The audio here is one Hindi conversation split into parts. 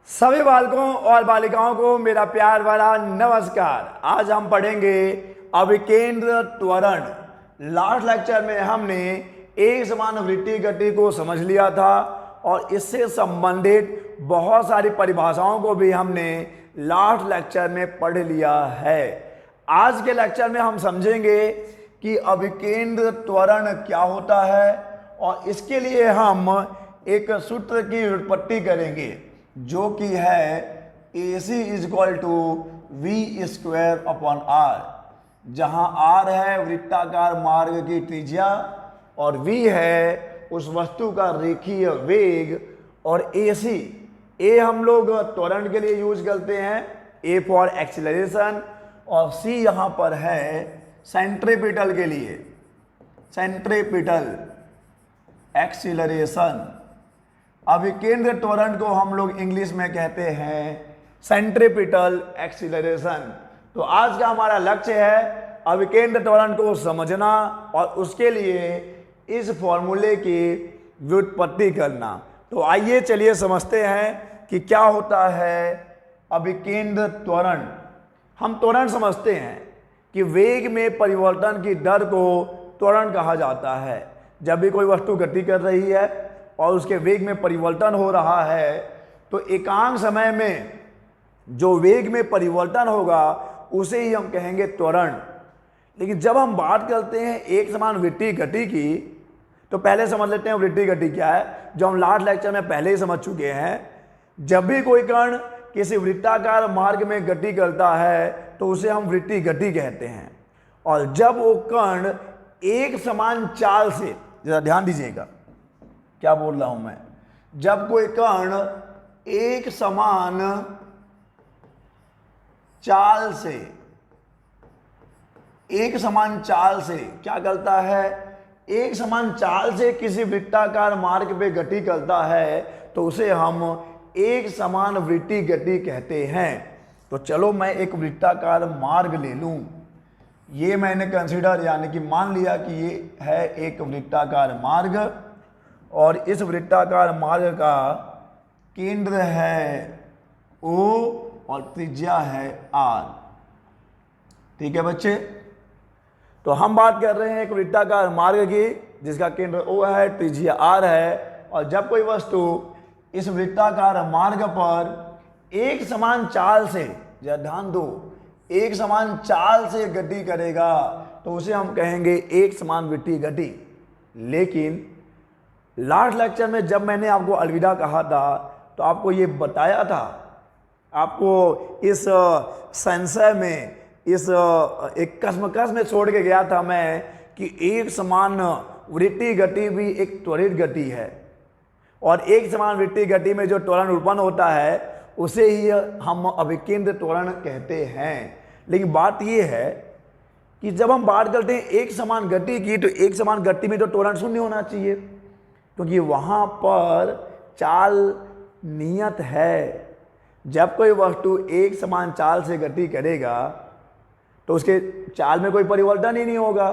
सभी बालकों और बालिकाओं को मेरा प्यार भरा नमस्कार। आज हम पढ़ेंगे अभिकेंद्र त्वरण। लास्ट लेक्चर में हमने एक समान वृत्ति गति को समझ लिया था और इससे संबंधित बहुत सारी परिभाषाओं को भी हमने लास्ट लेक्चर में पढ़ लिया है। आज के लेक्चर में हम समझेंगे कि अभिकेंद्र त्वरण क्या होता है और इसके लिए हम एक सूत्र की व्युत्पत्ति करेंगे जो कि है AC = V²/R, जहां R है वृत्ताकार मार्ग की त्रिज्या और V है उस वस्तु का रेखीय वेग और A हम लोग त्वरण के लिए यूज करते हैं, A फॉर एक्सीलरेशन और C यहां पर है सेंट्रीपिटल के लिए, सेंट्रीपिटल एक्सीलरेशन। अभिकेंद्र त्वरण को हम लोग इंग्लिश में कहते हैं सेंट्रीपिटल एक्सीलरेशन। तो आज का हमारा लक्ष्य है अभिकेंद्र त्वरण को समझना और उसके लिए इस फॉर्मूले की व्युत्पत्ति करना। तो आइए चलिए समझते हैं कि क्या होता है अभिकेंद्र त्वरण। हम त्वरण समझते हैं कि वेग में परिवर्तन की दर को त्वरण कहा जाता है। जब भी कोई वस्तु गति कर रही है और उसके वेग में परिवर्तन हो रहा है तो एकांक समय में जो वेग में परिवर्तन होगा उसे ही हम कहेंगे त्वरण। लेकिन जब हम बात करते हैं एक समान वृत्ति गति की तो पहले समझ लेते हैं वृत्ति गति क्या है, जो हम लास्ट लेक्चर में पहले ही समझ चुके हैं। जब भी कोई कण किसी वृत्ताकार मार्ग में गति करता है तो उसे हम वृत्ति गति कहते हैं। और जब वो कण एक समान चाल से, जरा ध्यान दीजिएगा क्या बोल रहा हूं मैं, जब कोई कण एक समान चाल से क्या करता है, एक समान चाल से किसी वृत्ताकार मार्ग पे गति करता है तो उसे हम एक समान वृत्ति गति कहते हैं। तो चलो मैं एक वृत्ताकार मार्ग ले लूं, ये मैंने कंसीडर यानी कि मान लिया कि ये है एक वृत्ताकार मार्ग और इस वृत्ताकार मार्ग का केंद्र है O और त्रिज्या है R। ठीक है बच्चे, तो हम बात कर रहे हैं एक वृत्ताकार मार्ग की जिसका केंद्र O है, त्रिज्या R है। और जब कोई वस्तु इस वृत्ताकार मार्ग पर एक समान चाल से, जरा ध्यान दो, एक समान चाल से गति करेगा तो उसे हम कहेंगे एक समान वृत्ति गति। लेकिन लास्ट लेक्चर में जब मैंने आपको अलविदा कहा था तो आपको ये बताया था, आपको इस संशय में, इस एक कसमकस में छोड़ के गया था मैं कि एक समान वृत्ति गति भी एक त्वरित गति है और एक समान वृत्ति गति में जो त्वरण उत्पन्न होता है उसे ही हम अभिकेंद्र त्वरण कहते हैं। लेकिन बात यह है कि जब हम बात करते हैं एक समान गति की तो एक समान गति में तो त्वरण शून्य होना चाहिए क्योंकि वहां पर चाल नियत है। जब कोई वस्तु एक समान चाल से गति करेगा तो उसके चाल में कोई परिवर्तन ही नहीं होगा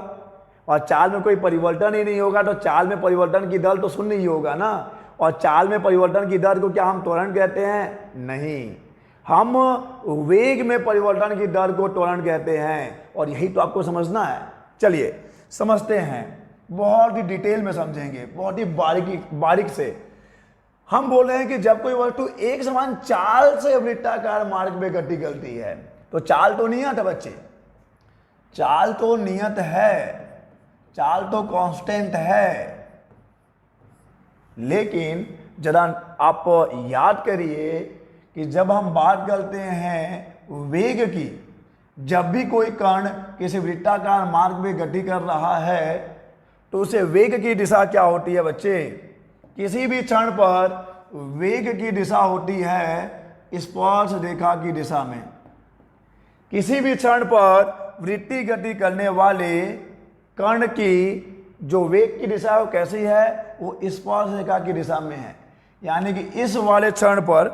और चाल में कोई परिवर्तन ही नहीं होगा तो चाल में परिवर्तन की दर तो शून्य ही होगा ना। और चाल में परिवर्तन की दर को क्या हम त्वरण कहते हैं? नहीं, हम वेग में परिवर्तन की दर को त्वरण कहते हैं और यही तो आपको समझना है। चलिए समझते हैं, बहुत ही डिटेल में समझेंगे, बहुत ही बारीक से। हम बोल रहे हैं कि जब कोई वस्तु एक समान चाल से वृत्ताकार मार्ग में गति करती है तो चाल तो नियत है बच्चे, चाल तो नियत है, चाल तो कांस्टेंट है। लेकिन जरा आप याद करिए कि जब हम बात करते हैं वेग की, जब भी कोई कण किसी वृत्ताकार मार्ग में गति कर रहा है तो उसे वेग की दिशा क्या होती है बच्चे? किसी भी क्षण पर वेग की दिशा होती है स्पर्श रेखा की दिशा में। किसी भी क्षण पर वृत्ति गति करने वाले कण की जो वेग की दिशा है वो कैसी है? वो स्पर्श रेखा की दिशा में है। यानी कि इस वाले क्षण पर,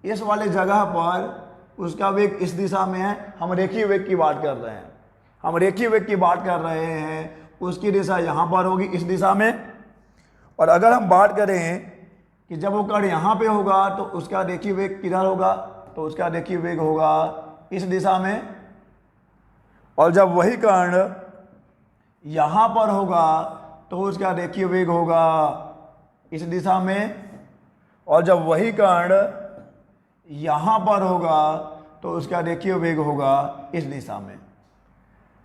इस वाले जगह पर उसका वेग इस दिशा में है। हम रेखीय वेग की बात कर रहे हैं, हम रेखीय वेग की बात कर रहे हैं, उसकी दिशा यहाँ पर होगी इस दिशा में। और अगर हम बात करें कि जब वो कण यहाँ पे होगा तो उसका रेखीय वेग किधर होगा, तो उसका रेखीय वेग होगा इस दिशा में, और जब वही कण यहाँ पर होगा तो उसका रेखीय वेग होगा इस दिशा में, और जब वही कण यहाँ पर होगा तो उसका रेखीय वेग होगा इस दिशा में।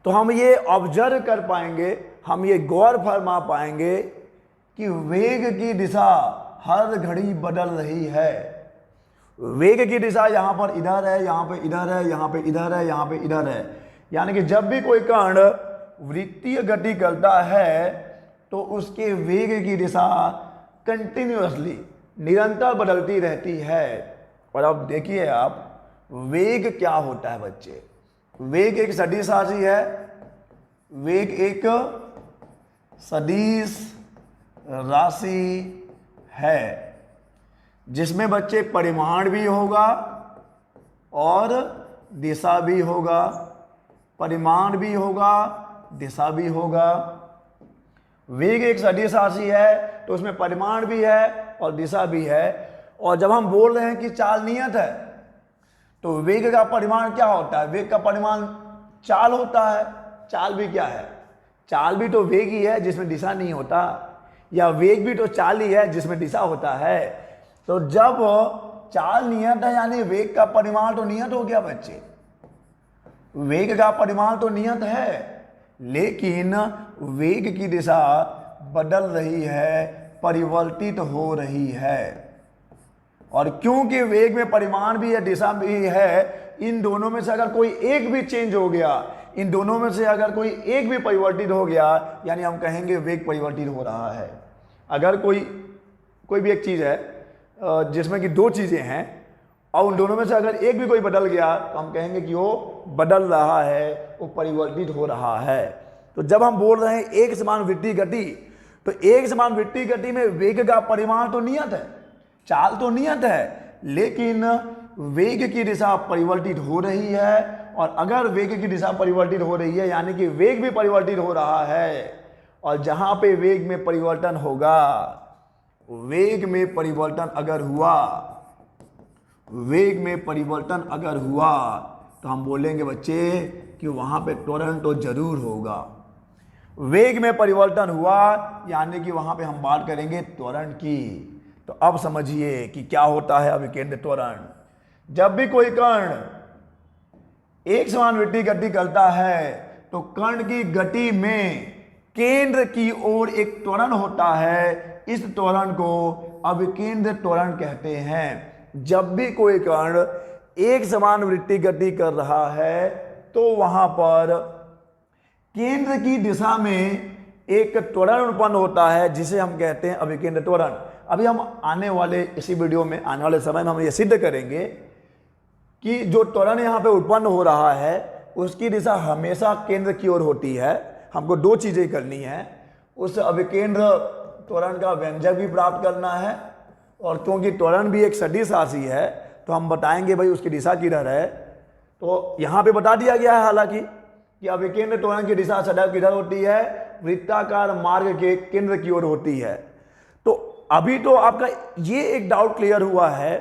तो हम ये ऑब्जर्व कर पाएंगे, हम ये गौर फरमा पाएंगे कि वेग की दिशा हर घड़ी बदल रही है। वेग की दिशा यहाँ पर इधर है, यहाँ पे इधर है, यहाँ पे इधर है, यहाँ पे इधर है। यानी कि जब भी कोई कण वृत्तीय गति करता है तो उसके वेग की दिशा कंटिन्यूअसली निरंतर बदलती रहती है। और अब देखिए आप, वेग क्या होता है बच्चे? वेग एक सदिश राशि है। वेग एक सदिश राशि है जिसमें बच्चे परिमाण भी होगा और दिशा भी होगा, परिमाण भी होगा, दिशा भी होगा। वेग एक सदिश राशि है तो उसमें परिमाण भी है और दिशा भी है। और जब हम बोल रहे हैं कि चाल नियत है तो वेग का परिमाण क्या होता है? वेग का परिमाण चाल होता है। चाल भी क्या है? चाल भी तो वेग ही है जिसमें दिशा नहीं होता, या वेग भी तो चाल ही है जिसमें दिशा होता है। तो जब चाल नियत है यानी वेग का परिमाण तो नियत हो गया बच्चे। वेग का परिमाण तो नियत है, लेकिन वेग की दिशा बदल रही है, परिवर्तित हो रही है। और क्योंकि वेग में परिमाण भी है, दिशा भी है, इन दोनों में से अगर कोई एक भी चेंज हो गया, इन दोनों में से अगर कोई एक भी परिवर्तित हो गया, यानी हम कहेंगे वेग परिवर्तित हो रहा है। अगर कोई भी एक चीज़ है जिसमें कि दो चीज़ें हैं और उन दोनों में से अगर एक भी कोई बदल गया तो हम कहेंगे कि वो बदल रहा है, वो परिवर्तित हो रहा है। तो जब हम बोल रहे हैं एक समान वृत्तीय गति, तो एक समान वृत्तीय गति में वेग का परिमाण तो नियत है, चाल तो नियत है, लेकिन वेग की दिशा परिवर्तित हो रही है। और अगर वेग की दिशा परिवर्तित हो रही है यानी कि वेग भी परिवर्तित हो रहा है, और जहां पे वेग में परिवर्तन होगा, वेग में परिवर्तन अगर हुआ, वेग में परिवर्तन अगर हुआ तो हम बोलेंगे बच्चे कि वहां पे त्वरण तो जरूर होगा। वेग में परिवर्तन हुआ यानी कि वहां पे हम बात करेंगे त्वरण की। तो अब समझिए कि क्या होता है अभिकेंद्र त्वरण। जब भी कोई कण एक समान वृत्तीय गति करता है तो कण की गति में केंद्र की ओर एक त्वरण होता है। इस त्वरण को अभिकेंद्र त्वरण कहते हैं। जब भी कोई कण एक समान वृत्तीय गति कर रहा है तो वहां पर केंद्र की दिशा में एक त्वरण उत्पन्न होता है जिसे हम कहते हैं अभिकेंद्र त्वरण। अभी हम आने वाले इसी वीडियो में, आने वाले समय में हम ये सिद्ध करेंगे कि जो त्वरण यहाँ पे उत्पन्न हो रहा है उसकी दिशा हमेशा केंद्र की ओर होती है। हमको दो चीजें करनी है, उस अभिकेंद्र त्वरण का व्यंजक भी प्राप्त करना है, और क्योंकि त्वरण भी एक सदिश राशि है तो हम बताएंगे भाई उसकी दिशा किधर है। तो यहाँ पे बता दिया गया है हालांकि कि अभिकेंद्र त्वरण की दिशा सदैव किधर होती है? वृत्ताकार मार्ग के केंद्र की ओर होती है। तो अभी तो आपका ये एक डाउट क्लियर हुआ है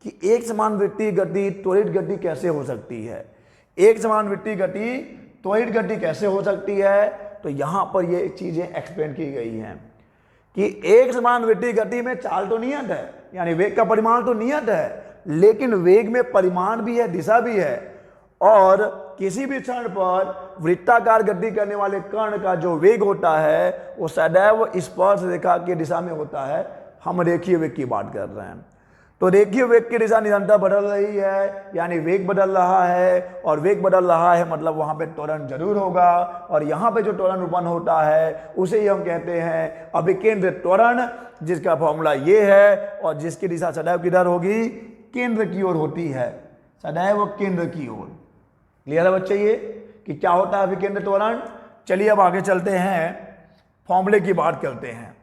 कि एक समान वृत्तीय गति त्वरित गति कैसे हो सकती है। एक समान वृत्तीय गति त्वरित गति कैसे हो सकती है? तो यहां पर ये चीजें एक्सप्लेन की गई हैं कि एक समान वृत्तीय गति में चाल तो नियत है, यानी वेग का परिमाण तो नियत है, लेकिन वेग में परिमाण भी है, दिशा भी है। और किसी भी क्षण पर वृत्ताकार गति करने वाले कण का जो वेग होता है वो सदैव स्पर्श रेखा की दिशा में होता है। हम रेखीय वेग की बात कर रहे हैं। तो रेखीय वेग की दिशा निरंतर बदल रही है, यानी वेग बदल रहा है, और वेग बदल रहा है मतलब वहां पे त्वरण जरूर होगा। और यहाँ पे जो त्वरण उत्पन्न होता है उसे ही हम कहते हैं अभिकेंद्र त्वरण, जिसका फॉर्मूला ये है, और जिसकी दिशा सदैव किधर होगी? केंद्र की ओर होती है, सदैव केंद्र की ओर। क्लियर है बच्चे ये कि क्या होता है अभिकेंद्र त्वरण? चलिए अब आगे चलते हैं, फॉर्मूले की बात करते हैं।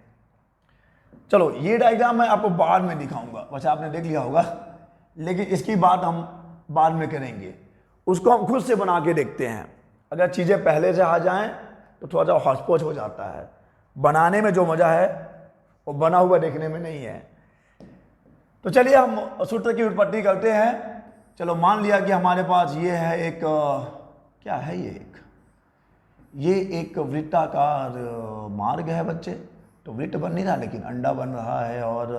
चलो ये डायग्राम मैं आपको बाद में दिखाऊंगा, वैसे आपने देख लिया होगा, लेकिन इसकी बात हम बाद में करेंगे। उसको हम खुद से बना के देखते हैं। अगर चीज़ें पहले से आ जाएं तो थोड़ा सा हौच-पौच हो जाता है। बनाने में जो मज़ा है वो बना हुआ देखने में नहीं है। तो चलिए हम सूत्र की उत्पत्ति करते हैं। चलो मान लिया कि हमारे पास ये है एक क्या है ये एक वृत्ताकार मार्ग है बच्चे। तो वृत्त बन नहीं रहा लेकिन अंडा बन रहा है और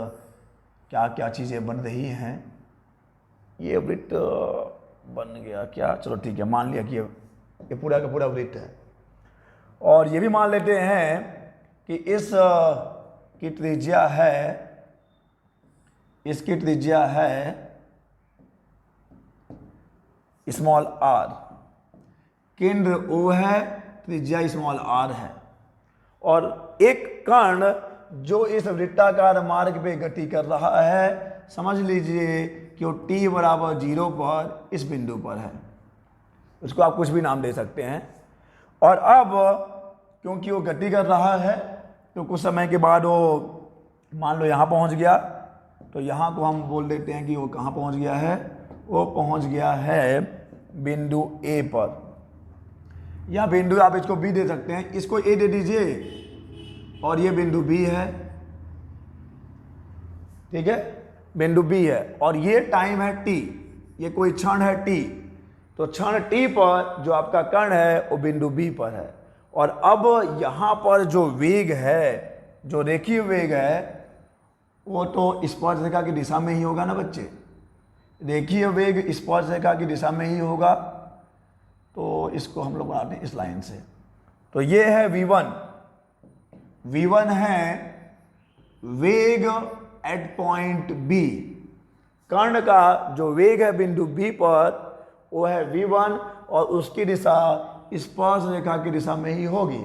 क्या क्या चीज़ें बन रही हैं। ये वृत्त बन गया क्या, चलो ठीक है, मान लिया कि ये पूरा का पूरा वृत्त है। और ये भी मान लेते हैं कि इस की त्रिज्या है, इसकी त्रिज्या है स्मॉल आर, केंद्र O है, त्रिज्या स्मॉल r है। और एक कण जो इस वृत्ताकार मार्ग पे गति कर रहा है, समझ लीजिए कि वो t बराबर 0 पर इस बिंदु पर है। उसको आप कुछ भी नाम दे सकते हैं। और अब क्योंकि वो गति कर रहा है तो कुछ समय के बाद वो मान लो यहाँ पहुँच गया, तो यहाँ को हम बोल देते हैं कि वो कहाँ पहुँच गया है, वो पहुँच गया है बिंदु A पर, या बिंदु आप इसको B दे सकते हैं, इसको A दे दीजिए और ये बिंदु B है, ठीक है, बिंदु B है। और ये टाइम है t, ये कोई क्षण है t, तो क्षण t पर जो आपका कण है वो बिंदु B पर है। और अब यहाँ पर जो वेग है, जो रेखीय वेग है, वो तो स्पर्श रेखा की दिशा में ही होगा ना बच्चे। रेखीय वेग स्पर्श रेखा की दिशा में ही होगा। तो इसको हम लोग बनाते हैं इस लाइन से। तो ये है v1, v1 है वेग एट पॉइंट B। कर्ण का जो वेग है बिंदु B पर वो है v1 और उसकी दिशा स्पर्श रेखा की दिशा में ही होगी।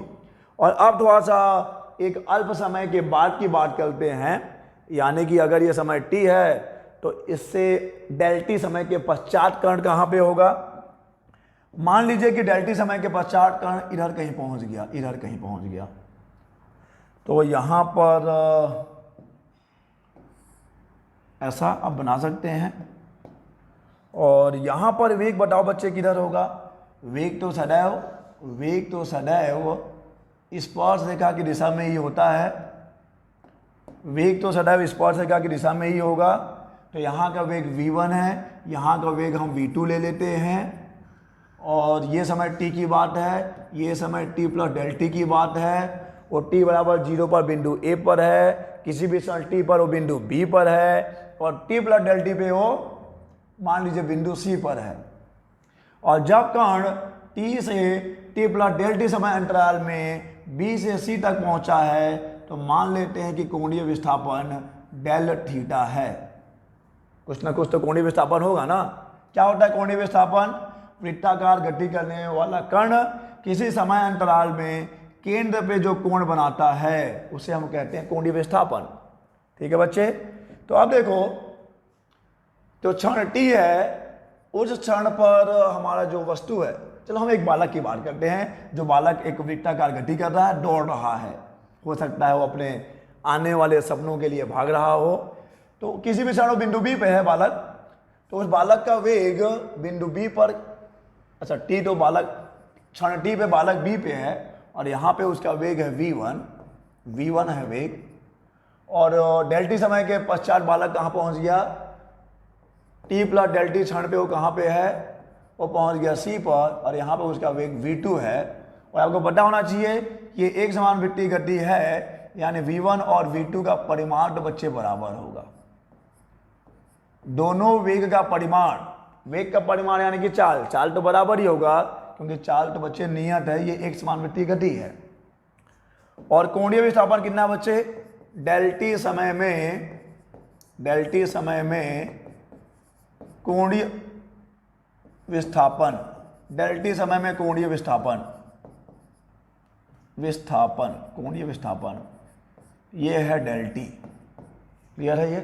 और अब थोड़ा सा एक अल्प समय के बाद की बात करते हैं, यानी कि अगर ये समय t है तो इससे डेल t समय के पश्चात कर्ण कहाँ पे होगा। मान लीजिए कि डेल t समय के पश्चात कर्ण इधर कहीं पहुंच गया, इधर कहीं पहुंच गया, तो यहाँ पर ऐसा आप बना सकते हैं। और यहाँ पर वेग बताओ बच्चे किधर होगा। वेग तो सदैव स्पर्श रेखा की दिशा में ही होता है। वेग तो सदैव स्पर्श रेखा की दिशा में ही होगा। तो यहाँ का वेग v1 है, यहाँ का वेग हम v2 ले लेते हैं। और ये समय t की बात है, ये समय t प्लस डेल t की बात है। और t बराबर 0 पर बिंदु A पर है, किसी भी क्षण t पर वो बिंदु B पर है। और t प्लस डेल t पे वो मान लीजिए बिंदु C पर है। और जब कण t से t प्लस डेल t समय अंतराल में B से C तक पहुंचा है तो मान लेते हैं कि कोणीय विस्थापन डेल थीटा है। कुछ ना कुछ तो कोणीय विस्थापन होगा ना। क्या होता है कोणीय विस्थापन। वृत्ताकार गति करने वाला कण किसी समय अंतराल में केंद्र पे जो कोण बनाता है उसे हम कहते हैं कोणीय विस्थापन। ठीक है बच्चे। तो अब देखो, तो क्षण t है, उस क्षण पर हमारा जो वस्तु है, चलो हम एक बालक की बात करते हैं। जो बालक एक वृत्ताकार गति कर रहा है, दौड़ रहा है, हो सकता है वो अपने आने वाले सपनों के लिए भाग रहा हो। तो किसी भी क्षण बिंदु B पे है बालक, तो उस बालक का वेग बिंदु B पर, अच्छा t तो बालक क्षण t पे बालक B पे है और यहाँ पे उसका वेग है v1 है वेग। और डेल t समय के पश्चात बालक कहाँ पहुँच गया, t प्लस डेल t क्षण पे वो कहाँ पे है, वो पहुँच गया C पर। और यहाँ पे उसका वेग v2 है। और आपको पता होना चाहिए कि एक समान वृत्तीय गति है, यानी v1 और v2 का परिमाण तो बच्चे बराबर होगा। दोनों वेग का परिमाण, वेग का परिमाण यानी कि चाल तो बराबर ही होगा, क्योंकि चाल तो बच्चे नियत है, ये एक समान वृत्तीय गति है। और कोणीय विस्थापन कितना बच्चे, डेल t समय में कोणीय विस्थापन, डेल t समय में कोणीय विस्थापन ये है डेल t। क्लियर है ये।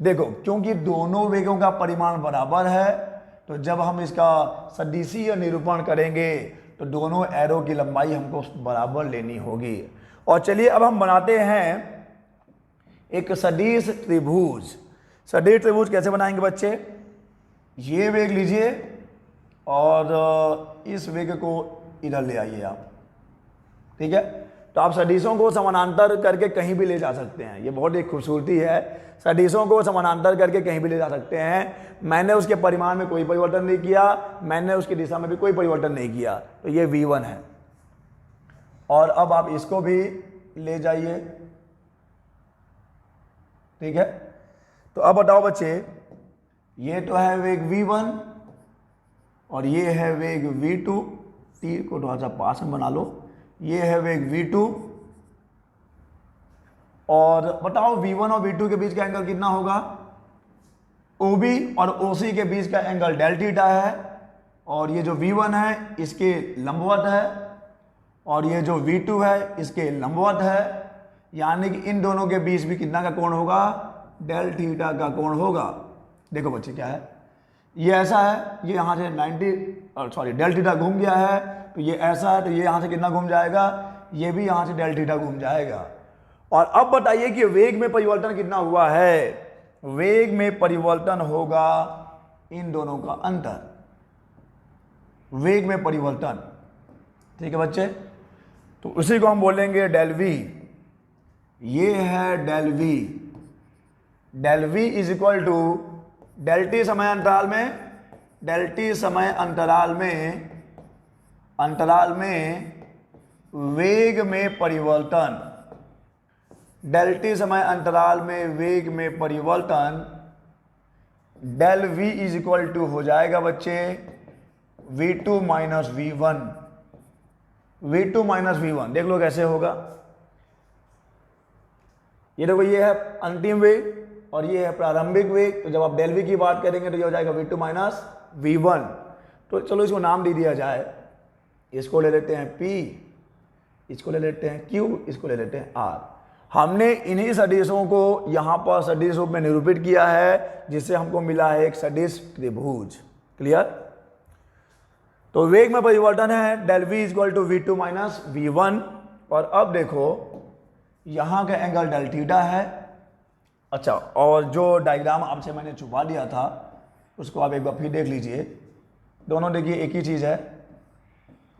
देखो, क्योंकि दोनों वेगों का परिमाण बराबर है तो जब हम इसका सदिशीय निरूपण करेंगे तो दोनों एरो की लंबाई हमको बराबर लेनी होगी। और चलिए अब हम बनाते हैं एक सदिश त्रिभुज। सदिश त्रिभुज कैसे बनाएंगे बच्चे, ये वेग लीजिए और इस वेग को इधर ले आइए आप। ठीक है। तो आप सदिशों को समानांतर करके कहीं भी ले जा सकते हैं, ये बहुत एक खूबसूरती है। सदिशों को समानांतर करके कहीं भी ले जा सकते हैं। मैंने उसके परिमाण में कोई परिवर्तन नहीं किया, मैंने उसकी दिशा में भी कोई परिवर्तन नहीं किया, तो ये V1 है। और अब आप इसको भी ले जाइए, ठीक है। तो अब बताओ बच्चे, ये तो है वेग V1 और ये है वेग V2, तीर को थोड़ा सा पास में बना लो, ये है वेग V2। और बताओ V1 और V2 के बीच का एंगल कितना होगा? OB और OC के बीच का एंगल डेल थीटा है, और ये जो V1 है इसके लंबवत है, और ये जो V2 है इसके लंबवत है, यानी कि इन दोनों के बीच भी कितना का कोण होगा? डेल थीटा का कोण होगा। देखो बच्चे क्या है, ये ऐसा है, ये यहाँ से 90 डेल थीटा घूम गया है, तो ये ऐसा है, तो ये यहाँ से कितना घूम जाएगा? ये भी यहाँ से डेल थीटा घूम जाएगा। और अब बताइए कि वेग में परिवर्तन कितना हुआ है? वेग में परिवर्तन होगा इन दोनों का अंतर, वेग में परिवर्तन, ठीक है बच्चे। तो उसी को हम बोलेंगे डेल V। ये है del V। Del V is equal to del t समय अंतराल में, डेल t समय अंतराल में वेग में परिवर्तन, डेल t समय अंतराल में वेग में परिवर्तन, del V is equal to हो जाएगा बच्चे V2 minus V1। V2 minus V1 देख लो कैसे होगा। ये देखो, ये है अंतिम वेग और ये है प्रारंभिक वेग। तो जब आप डेल V की बात करेंगे तो ये हो जाएगा V2 माइनस V1। तो चलो इसको नाम दे दिया जाए, इसको ले लेते हैं P, इसको ले लेते हैं Q, इसको ले लेते हैं R। हमने इन्हीं सदिशों को यहाँ पर सदिश रूप में निरूपित किया है, जिससे हमको मिला है एक सदिश त्रिभुज। क्लियर? तो वेग में परिवर्तन है del V equal to V2 minus V1। और अब देखो, यहाँ का एंगल डेल थीटा है। अच्छा, और जो डायग्राम आपसे मैंने छुपा दिया था उसको आप एक बार फिर देख लीजिए। दोनों देखिए एक ही चीज़ है।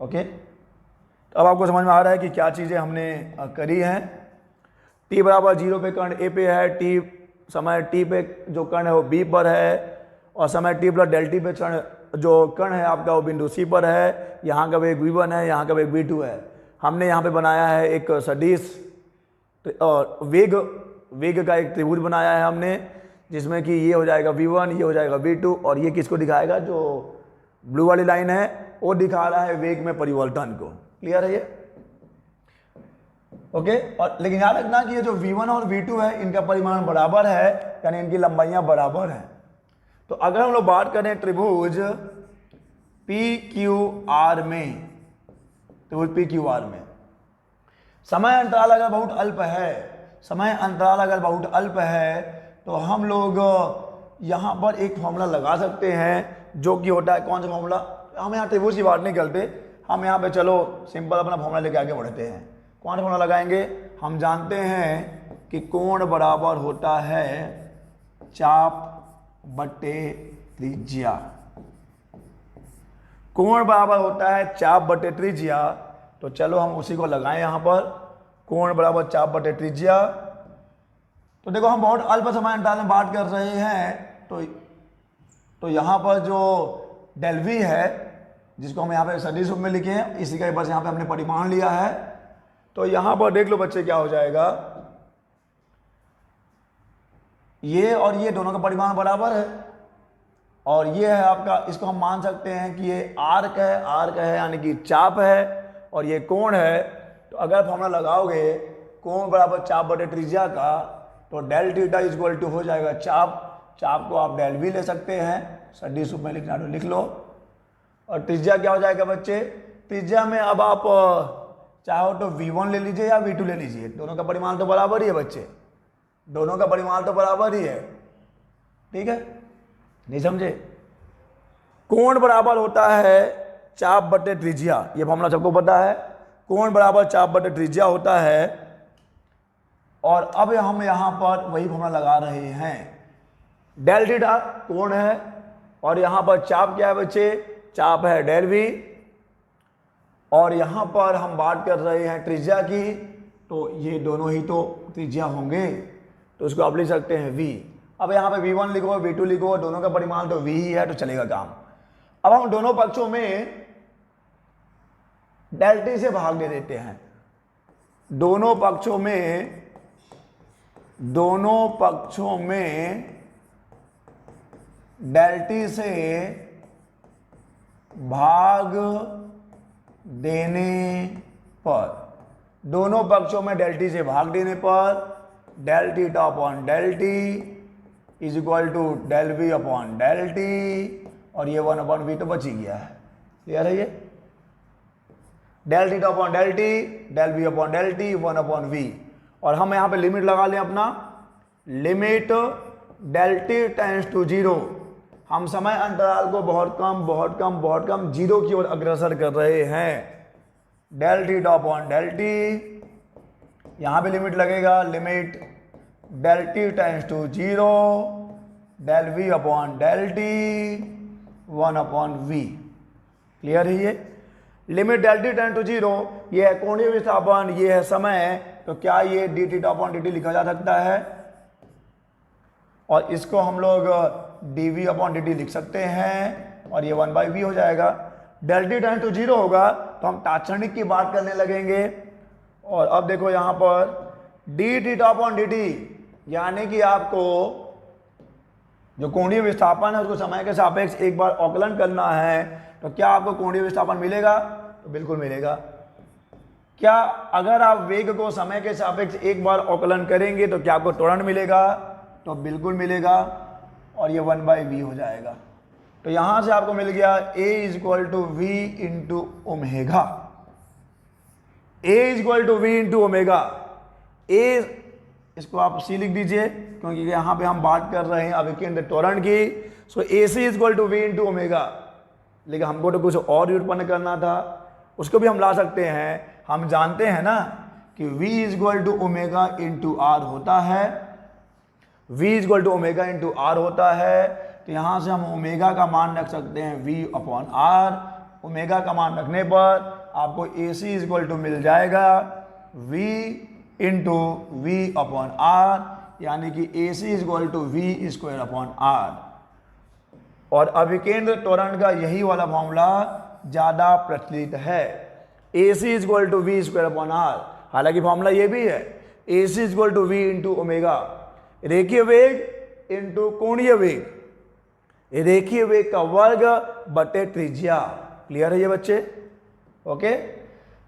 ओके, तो अब आपको समझ में आ रहा है कि क्या चीज़ें हमने करी हैं। t बराबर 0 पे कर्ण A पे है, t समय t पे जो कर्ण है वो B पर है, और समय t प्लस डेल t पे जो कर्ण है आपका वो बिंदु C पर है। यहाँ का वेग V1 है, यहाँ का वेग V2 है। हमने यहाँ पे बनाया है एक सदिश, और वेग का एक त्रिभुज बनाया है हमने, जिसमें कि ये हो जाएगा V1, ये हो जाएगा V2, और ये किसको दिखाएगा? जो ब्लू वाली लाइन है वो दिखा रहा है वेग में परिवर्तन को। क्लियर है ये? ओके। और लेकिन याद रखना कि ये जो V1 और V2 है इनका परिमाण बराबर है, यानी इनकी लंबाइयां बराबर हैं। तो अगर हम लोग बात करें त्रिभुज PQR में, त्रिभुज PQR में समय अंतराल अगर बहुत अल्प है, समय अंतराल अगर बहुत अल्प है, तो हम लोग यहाँ पर एक फॉर्मूला लगा सकते हैं, जो कि होता है कौन सा फॉर्मूला? हम यहाँ त्रिभुज की बात नहीं करते, हम यहाँ पे चलो सिंपल अपना फॉर्मूला लेके आगे बढ़ते हैं। कौन सा फॉर्मूला लगाएंगे? हम जानते हैं कि कोण बराबर होता है चाप बटे त्रिज्या। कोण बराबर होता है चाप बटे त्रिज्या। तो चलो हम उसी को लगाएं यहाँ पर, कोण बराबर चाप बटे त्रिज्या। तो देखो, हम बहुत अल्प समय अंतराल में बात कर रहे हैं, तो यहाँ पर जो डेल V है, जिसको हम यहाँ पे सदिश रूप में लिखे हैं, इसी का बस यहाँ पे हमने परिमाण लिया है। तो यहाँ पर देख लो बच्चे क्या हो जाएगा, ये और ये दोनों का परिमाण बराबर है, और ये है आपका, इसको हम मान सकते हैं कि ये आर्क है यानी कि चाप है, और ये कोण है। तो अगर फॉर्मूला लगाओगे कोण बराबर चाप बटे त्रिज्या का, तो डेल थीटा इक्वल टू हो जाएगा चाप को आप डेल V ले सकते हैं, सदिश रूप में लिखना तो लिख लो। और त्रिज्या क्या हो जाएगा बच्चे? त्रिज्या में अब आप चाहो तो V1 ले लीजिए या V2 ले लीजिए, दोनों का परिमाण तो बराबर ही है बच्चे, दोनों का परिमाण तो बराबर ही है। ठीक है, नहीं समझे? कोण बराबर होता है चाप बटे त्रिज्या, ये फॉर्मूला सबको पता है। कोण बराबर चाप बटे त्रिज्या होता है, और अब हम यहाँ पर वही फॉर्मूला लगा रहे हैं। डेल थीटा कोण है, और यहाँ पर चाप क्या है बच्चे? चाप है डेल V। और यहाँ पर हम बात कर रहे हैं त्रिज्या की, तो ये दोनों ही तो त्रिज्या होंगे, तो इसको आप लिख सकते हैं v। अब यहाँ पे v1 लिखो, v2 लिखो, दोनों का परिमाण तो v ही है, तो चलेगा काम। अब हम दोनों पक्षों में डेल टी से भाग दे देते हैं। दोनों पक्षों में डेल टी से भाग देने पर, दोनों पक्षों में डेल टी से भाग देने पर del T upon del T is equal to del V upon del T, और ये 1 अपॉन वी तो बच ही गया है। क्लियर है ये? Del T upon del T, del V upon del T, 1 upon V. और हम यहां पे लिमिट लगा लें अपना, limit del T tends to 0। हम समय अंतराल को बहुत कम जीरो की ओर अग्रसर कर रहे हैं। Del T upon del T, यहां पे लिमिट लगेगा, limit del T tends to 0, del V upon del T, 1 upon V. Clear है ये? Limit del T tend to 0, ये है कोणीय विस्थापन, ये है समय, तो क्या ये D T upon D T लिखा जा सकता है? और इसको हम लोग D V upon D T लिख सकते हैं, और ये 1 बाई वी हो जाएगा। डेल टी टेंड टू 0 होगा तो हम तात्क्षणिक की बात करने लगेंगे। और अब देखो यहाँ पर D T upon D T, यानी कि आपको जो कोणीय विस्थापन है उसको समय के सापेक्ष एक बार अवकलन करना है, तो क्या आपको कोणीय विस्थापन मिलेगा? तो बिल्कुल मिलेगा। क्या अगर आप वेग को समय के सापेक्ष एक बार अवकलन करेंगे तो क्या आपको त्वरण मिलेगा? तो बिल्कुल मिलेगा, और ये 1 बाई वी हो जाएगा। तो यहां से आपको मिल गया a is equal to v into omega. a is equal to v into omega. A, इसको आप सी लिख दीजिए, क्योंकि यहां पे हम बात कर रहे हैं अभिकेंद्र त्वरण की। So a c is equal to v into omega. लेकिन हमको तो कुछ और उत्पन्न करना था, उसको भी हम ला सकते हैं। हम जानते हैं ना कि v is equal to omega into R होता है, v is equal to omega into R होता है। तो यहां से हम ओमेगा का मान रख सकते हैं v अपॉन आर। ओमेगा का मान रखने पर आपको a c is equal to मिल जाएगा v into v upon r, यानी कि a c is equal to v square upon r. और अभिकेंद्र त्वरण का यही वाला फॉर्मूला ज्यादा प्रचलित है, a c is equal to v square upon r. हालांकि फॉर्मूला ये भी है, a c is equal to v into omega, रेखीय वेग इंटू कोणीय वेग, रेखीय वेग का वर्ग बटे त्रिज्या। क्लियर है ये बच्चे? ओके,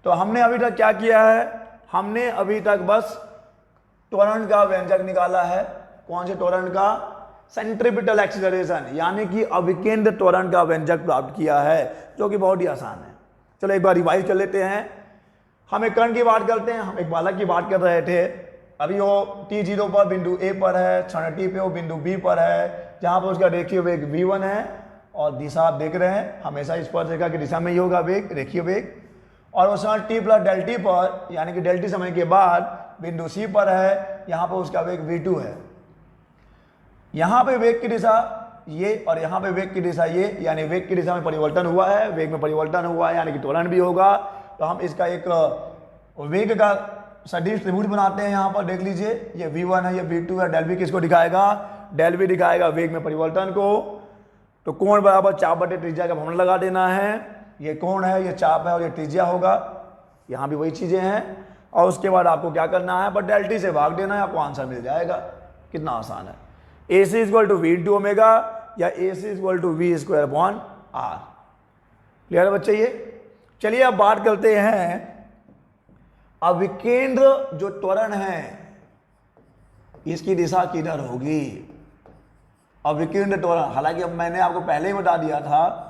तो हमने अभी तक क्या किया है? हमने अभी तक बस त्वरण का व्यंजक निकाला है। कौन से त्वरण का? सेंट्रीपिटल एक्सीलरेशन, यानी कि अभिकेंद्र त्वरण का व्यंजक प्राप्त किया है, जो कि बहुत ही आसान है। चलो एक बार रिवाइज कर लेते हैं। हम एक कण की बात करते हैं, हम एक बालक की बात कर रहे थे। अभी वो t0 पर बिंदु A पर है, क्षण t पे वो बिंदु B पर है, जहां पर उसका रेखीय वेग v1 है, और दिशा आप देख रहे हैं हमेशा स्पर्शरेखा की दिशा में ही होगा वेग, रेखीय वेग। और वो क्षण t प्लस डेल टी पर, यानी कि डेल टी समय के बाद बिंदु C पर है, यहाँ पर उसका वेग v2 है। यहाँ पे वेग की दिशा ये और यहाँ पे वेग की दिशा ये, यानी वेग की दिशा में परिवर्तन हुआ है, वेग में परिवर्तन हुआ है, यानी कि त्वरण भी होगा। तो हम इसका एक वेग का सदिश त्रिभुज बनाते हैं। यहाँ पर देख लीजिए, ये v1 है, ये v2 है। डेल v किसको दिखाएगा? डेल v दिखाएगा वेग में परिवर्तन को। तो कोण बराबर चाप बटे त्रिज्या का फॉर्मूला लगा देना है। ये कोण है, ये चाप है, और ये त्रिज्या होगा। यहाँ भी वही चीजें हैं। और उसके बाद आपको क्या करना है? बस डेल टी से भाग देना है, आपको आंसर मिल जाएगा। कितना आसान है। A c equal to v into omega, या a c equal to v square upon r. Clear है बच्चे? ये चलिए अब बात करते हैं अभिकेंद्र जो त्वरण है इसकी दिशा किधर होगी। अभिकेंद्र त्वरण, हालांकि अब मैंने आपको पहले ही बता दिया था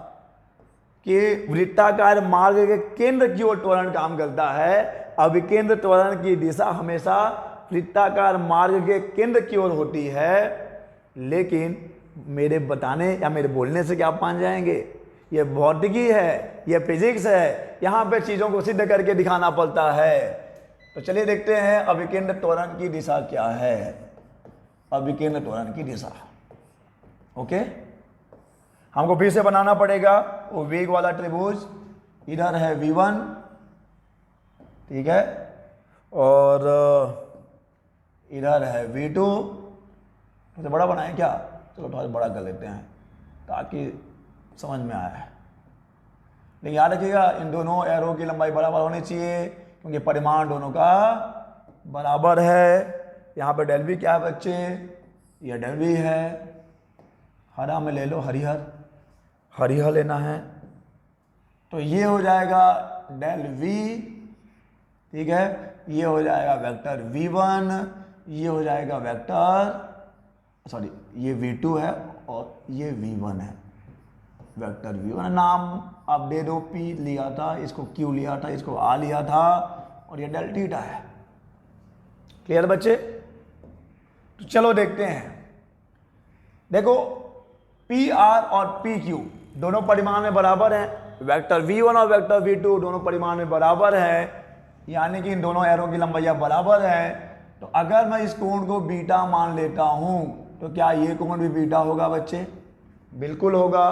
कि वृत्ताकार मार्ग के केंद्र की ओर त्वरण काम करता है। अभिकेंद्र त्वरण की दिशा हमेशा वृत्ताकार मार्ग के केंद्र की ओर होती है। लेकिन मेरे बताने या मेरे बोलने से क्या आप मान जाएंगे? ये भौतिकी है, ये फिजिक्स है, यहाँ पे चीजों को सिद्ध करके दिखाना पड़ता है। तो चलिए देखते हैं अभिकेंद्र त्वरण की दिशा क्या है। अभिकेंद्र त्वरण की दिशा, ओके, हमको फिर से बनाना पड़ेगा वो वेग वाला त्रिभुज। इधर है v1 ठीक है। और इधर है v2, इसे बड़ा बनाएं क्या, चलो थोड़ा बड़ा कर लेते हैं ताकि समझ में आए। लेकिन याद रखिएगा इन दोनों एरो की लंबाई बराबर होनी चाहिए क्योंकि परिमाण दोनों का बराबर है। यहाँ पे डेल वी क्या है बच्चे, यह डेल वी है, हरा में ले लो, हरिहर, हरिहर लेना है। तो ये हो जाएगा डेल वी, ठीक है, ये हो जाएगा वेक्टर v1, ये हो जाएगा वेक्टर, सॉरी ये v2 है और ये v1 है, वेक्टर v1। नाम आप दे दो, p लिया था, इसको q लिया था, इसको r लिया था, और ये डेल थीटा है। क्लियर बच्चे? तो चलो देखते हैं। देखो पी आर और पी क्यू दोनों परिमाण में बराबर हैं, वेक्टर v1 और वेक्टर v2 दोनों परिमाण में बराबर है, यानी कि इन दोनों एरो की लंबाइयां बराबर है। तो अगर मैं इस कोण को बीटा मान लेता हूं तो क्या ये कोण भी बीटा होगा बच्चे? बिल्कुल होगा।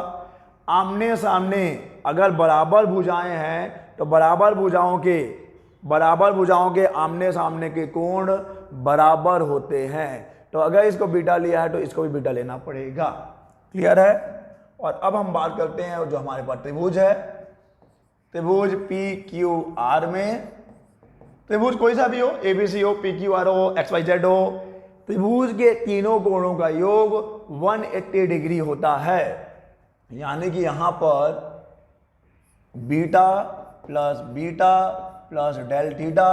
आमने सामने अगर बराबर भुजाएं हैं तो बराबर भुजाओं के आमने सामने के कोण बराबर होते हैं। तो अगर इसको बीटा लिया है तो इसको भी बीटा लेना पड़ेगा। क्लियर है? और अब हम बात करते हैं जो हमारे पास त्रिभुज है, त्रिभुज पी क्यू आर में, त्रिभुज कोई सा भी हो, एबीसी हो, पी क्यू आर हो, एक्स वाई जेड हो, त्रिभुज के तीनों कोणों का योग 180 डिग्री होता है। यानी कि यहां पर beta plus del theta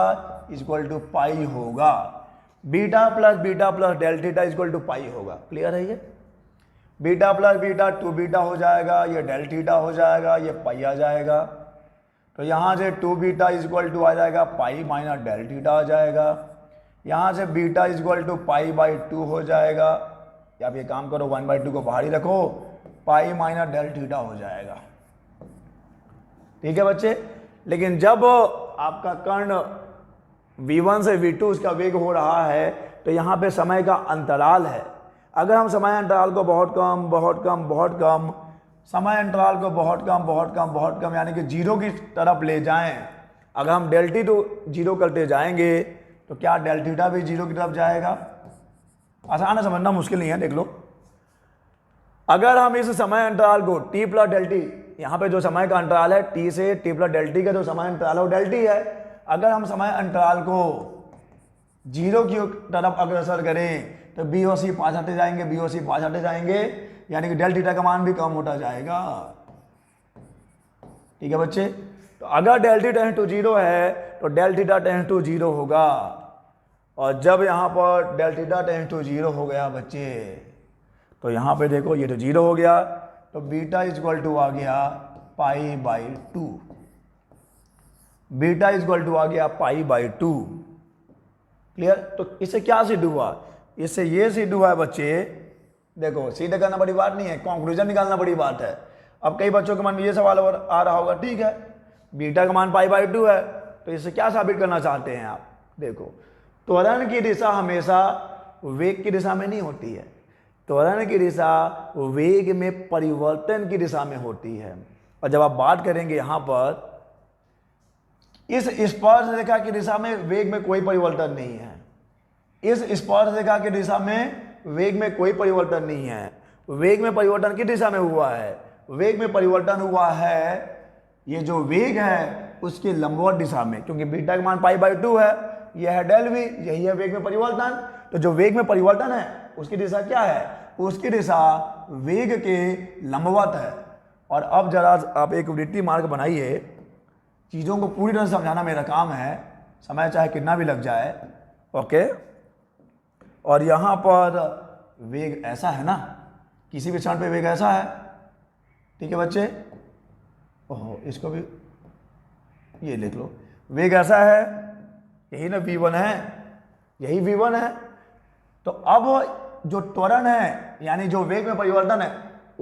equal to pi होगा, beta plus del theta equal to pi होगा। क्लियर है? ये बीटा प्लस बीटा 2 बीटा हो जाएगा, ये डेल थीटा हो जाएगा, ये पाई आ जाएगा। तो यहाँ से 2 बीटा इक्वल टू आ जाएगा पाई माइनस डेल थीटा आ जाएगा। यहाँ से beta equal to pi by 2 हो जाएगा, या आप ये काम करो 1/2 को बाहर ही रखो, पाई माइनस डेल थीटा हो जाएगा। ठीक है बच्चे? लेकिन जब आपका कर्ण v1 से v2 उसका वेग हो रहा है तो यहाँ पे समय का अंतराल है। अगर हम समय अंतराल को बहुत कम समय अंतराल को बहुत कम यानी कि जीरो की तरफ ले जाएं, अगर हम डेल टी तो जीरो करते जाएंगे तो क्या डेल थीटा भी जीरो की तरफ जाएगा? आसान है, समझना मुश्किल नहीं है। देख लो, अगर हम इस समय अंतराल को t प्लस डेल टी, यहाँ पे जो समय का अंतराल है t से t प्लस डेल टी का जो समय अंतराल है वो डेल टी है, अगर हम समय अंतराल को जीरो की तरफ अग्रसर करें तो बी और सी पास हटे जाएंगे, यानी कि डेल थीटा का मान भी कम होता जाएगा। ठीक है बच्चे? तो अगर del T tends to zero है तो del theta tends to zero होगा, और जब यहां पर del theta tends to zero हो गया बच्चे, तो यहां पे देखो ये तो जीरो हो गया, तो बीटा इक्वल टू आ गया pi by 2, beta equal to आ गया पाई बाई 2। क्लियर? तो इससे क्या सिद्ध हुआ? इससे ये सिद्ध हुआ है बच्चे, देखो सीधे करना बड़ी बात नहीं है, कंक्लूजन निकालना बड़ी बात है। अब कई बच्चों के मन में ये सवाल आ रहा होगा, ठीक है बीटा का मान पाई बाई 2 है, तो इससे क्या साबित करना चाहते हैं आप? देखो, त्वरण की दिशा हमेशा वेग की दिशा में नहीं होती है, त्वरण की दिशा वेग में परिवर्तन की दिशा में होती है। और जब आप बात करेंगे यहां पर इस स्पर्श रेखा की दिशा में वेग में कोई परिवर्तन नहीं है, इस स्पर्श रेखा की दिशा में वेग में कोई परिवर्तन नहीं है, वेग में परिवर्तन किस दिशा में हुआ है? वेग में परिवर्तन हुआ है ये जो वेग है उसके लंबवत दिशा में, क्योंकि बीटा का मान पाई बाई 2 है, यह है डेल वी, यही है वेग में परिवर्तन। तो जो वेग में परिवर्तन है उसकी दिशा क्या है? उसकी दिशा वेग के लंबवत है। और अब जरा आप एक वृत्तीय मार्ग बनाइए, चीज़ों को पूरी तरह समझाना मेरा काम है, समय चाहे कितना भी लग जाए। ओके, और यहाँ पर वेग ऐसा है ना, किसी भी क्षण पे वेग ऐसा है, ठीक है बच्चे? ओहो, इसको भी ये लिख लो, वेग ऐसा है, यही ना v1 है, यही v1 है। तो अब जो त्वरण है यानी जो वेग में परिवर्तन है,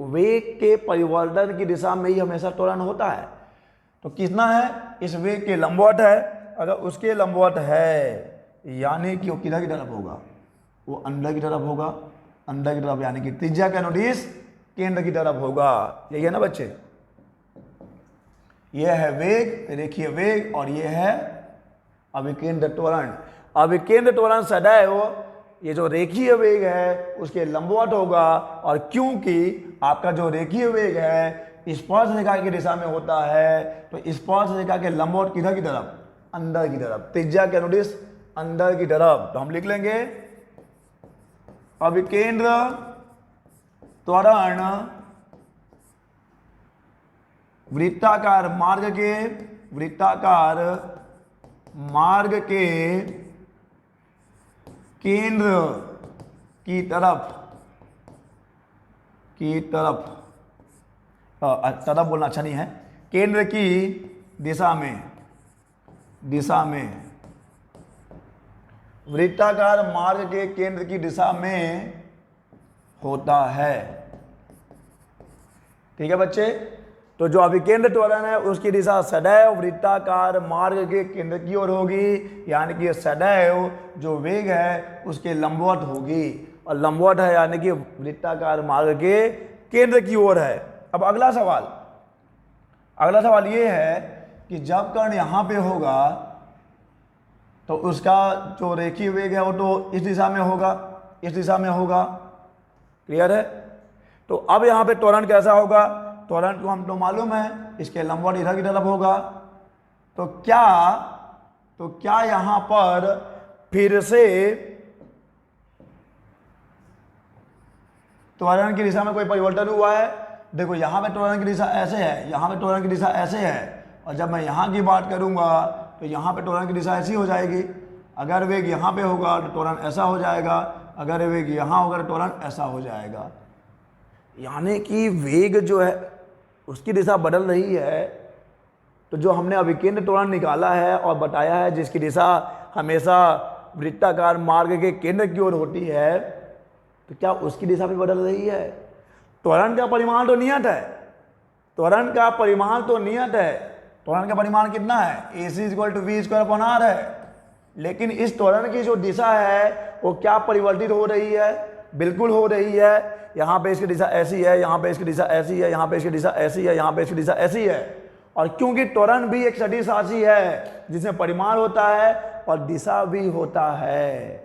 वेग के परिवर्तन की दिशा में ही हमेशा त्वरण होता है। तो कितना है? इस वेग के लंबवत है, अगर उसके लंबवत है यानी कि वो किधर की तरफ होगा? वो अंदर की तरफ होगा, अंदर की तरफ यानी कि त्रिज्या का अनुदिश केंद्र की तरफ होगा। यही है ना बच्चे? यह है वेग, रेखीय वेग, और यह है अभिकेंद्र त्वरण। अभिकेंद्र त्वरण सदैव ये जो रेखीय वेग है उसके लंबवत होगा, और क्योंकि आपका जो रेखीय वेग है स्पर्श रेखा की दिशा में होता है, तो स्पर्श रेखा के लंबवत किधर की तरफ? अंदर की तरफ, त्रिज्या के अनुदिश अंदर की तरफ। तो हम लिख लेंगे अभिकेंद्र त्वरण वृत्ताकार मार्ग के केंद्र की तरफ बोलना अच्छा नहीं है, केंद्र की दिशा में वृत्ताकार मार्ग के केंद्र की दिशा में होता है। ठीक है बच्चे, तो जो अभिकेंद्र त्वरण है उसकी दिशा सदैव वृत्ताकार मार्ग के केंद्र की ओर होगी, यानी कि सदैव जो वेग है उसके लंबवत होगी, और लंबवत है यानी कि वृत्ताकार मार्ग के केंद्र की ओर है। अब अगला सवाल ये है कि जब कण यहां पे होगा तो उसका जो रेखीय वेग है वो तो इस दिशा में होगा, क्लियर है? तो अब यहां पे त्वरण कैसा होगा? त्वरण को हम तो मालूम है, इसके लंबवत इधर की तरफ होगा। तो क्या यहां पर फिर से त्वरण की दिशा में कोई परिवर्तन हुआ है? देखो यहां पे त्वरण की दिशा ऐसे है, यहां पे त्वरण की दिशा ऐसे है, और जब मैं यहां की बात करूंगा तो यहां पे त्वरण की दिशा ऐसी हो जाएगी। अगर वेग यहां पे होगा तो त्वरण ऐसा हो जाएगा, अगर वेग यहां होगा तो त्वरण ऐसा हो जाएगा। यानी कि वेग जो है उसकी दिशा बदल रही है। तो जो हमने अभिकेंद्र त्वरण निकाला है और बताया है जिसकी दिशा हमेशा वृत्ताकार मार्ग के केंद्र की ओर होती है, तो क्या उसकी दिशा भी बदल रही है? त्वरण का परिमाण तो नियत है, त्वरण का परिमाण कितना है? AC = v² है। लेकिन इस त्वरण की जो दिशा है वो क्या परिवर्तित हो रही है? बिल्कुल हो रही है। यहाँ पे इसकी दिशा ऐसी है, यहाँ पे इसकी दिशा ऐसी है, यहाँ पे इसकी दिशा ऐसी है, यहाँ पे इसकी दिशा ऐसी है। और क्योंकि त्वरण भी एक सदिश राशि है जिसमें परिमाण होता है और दिशा भी होता है,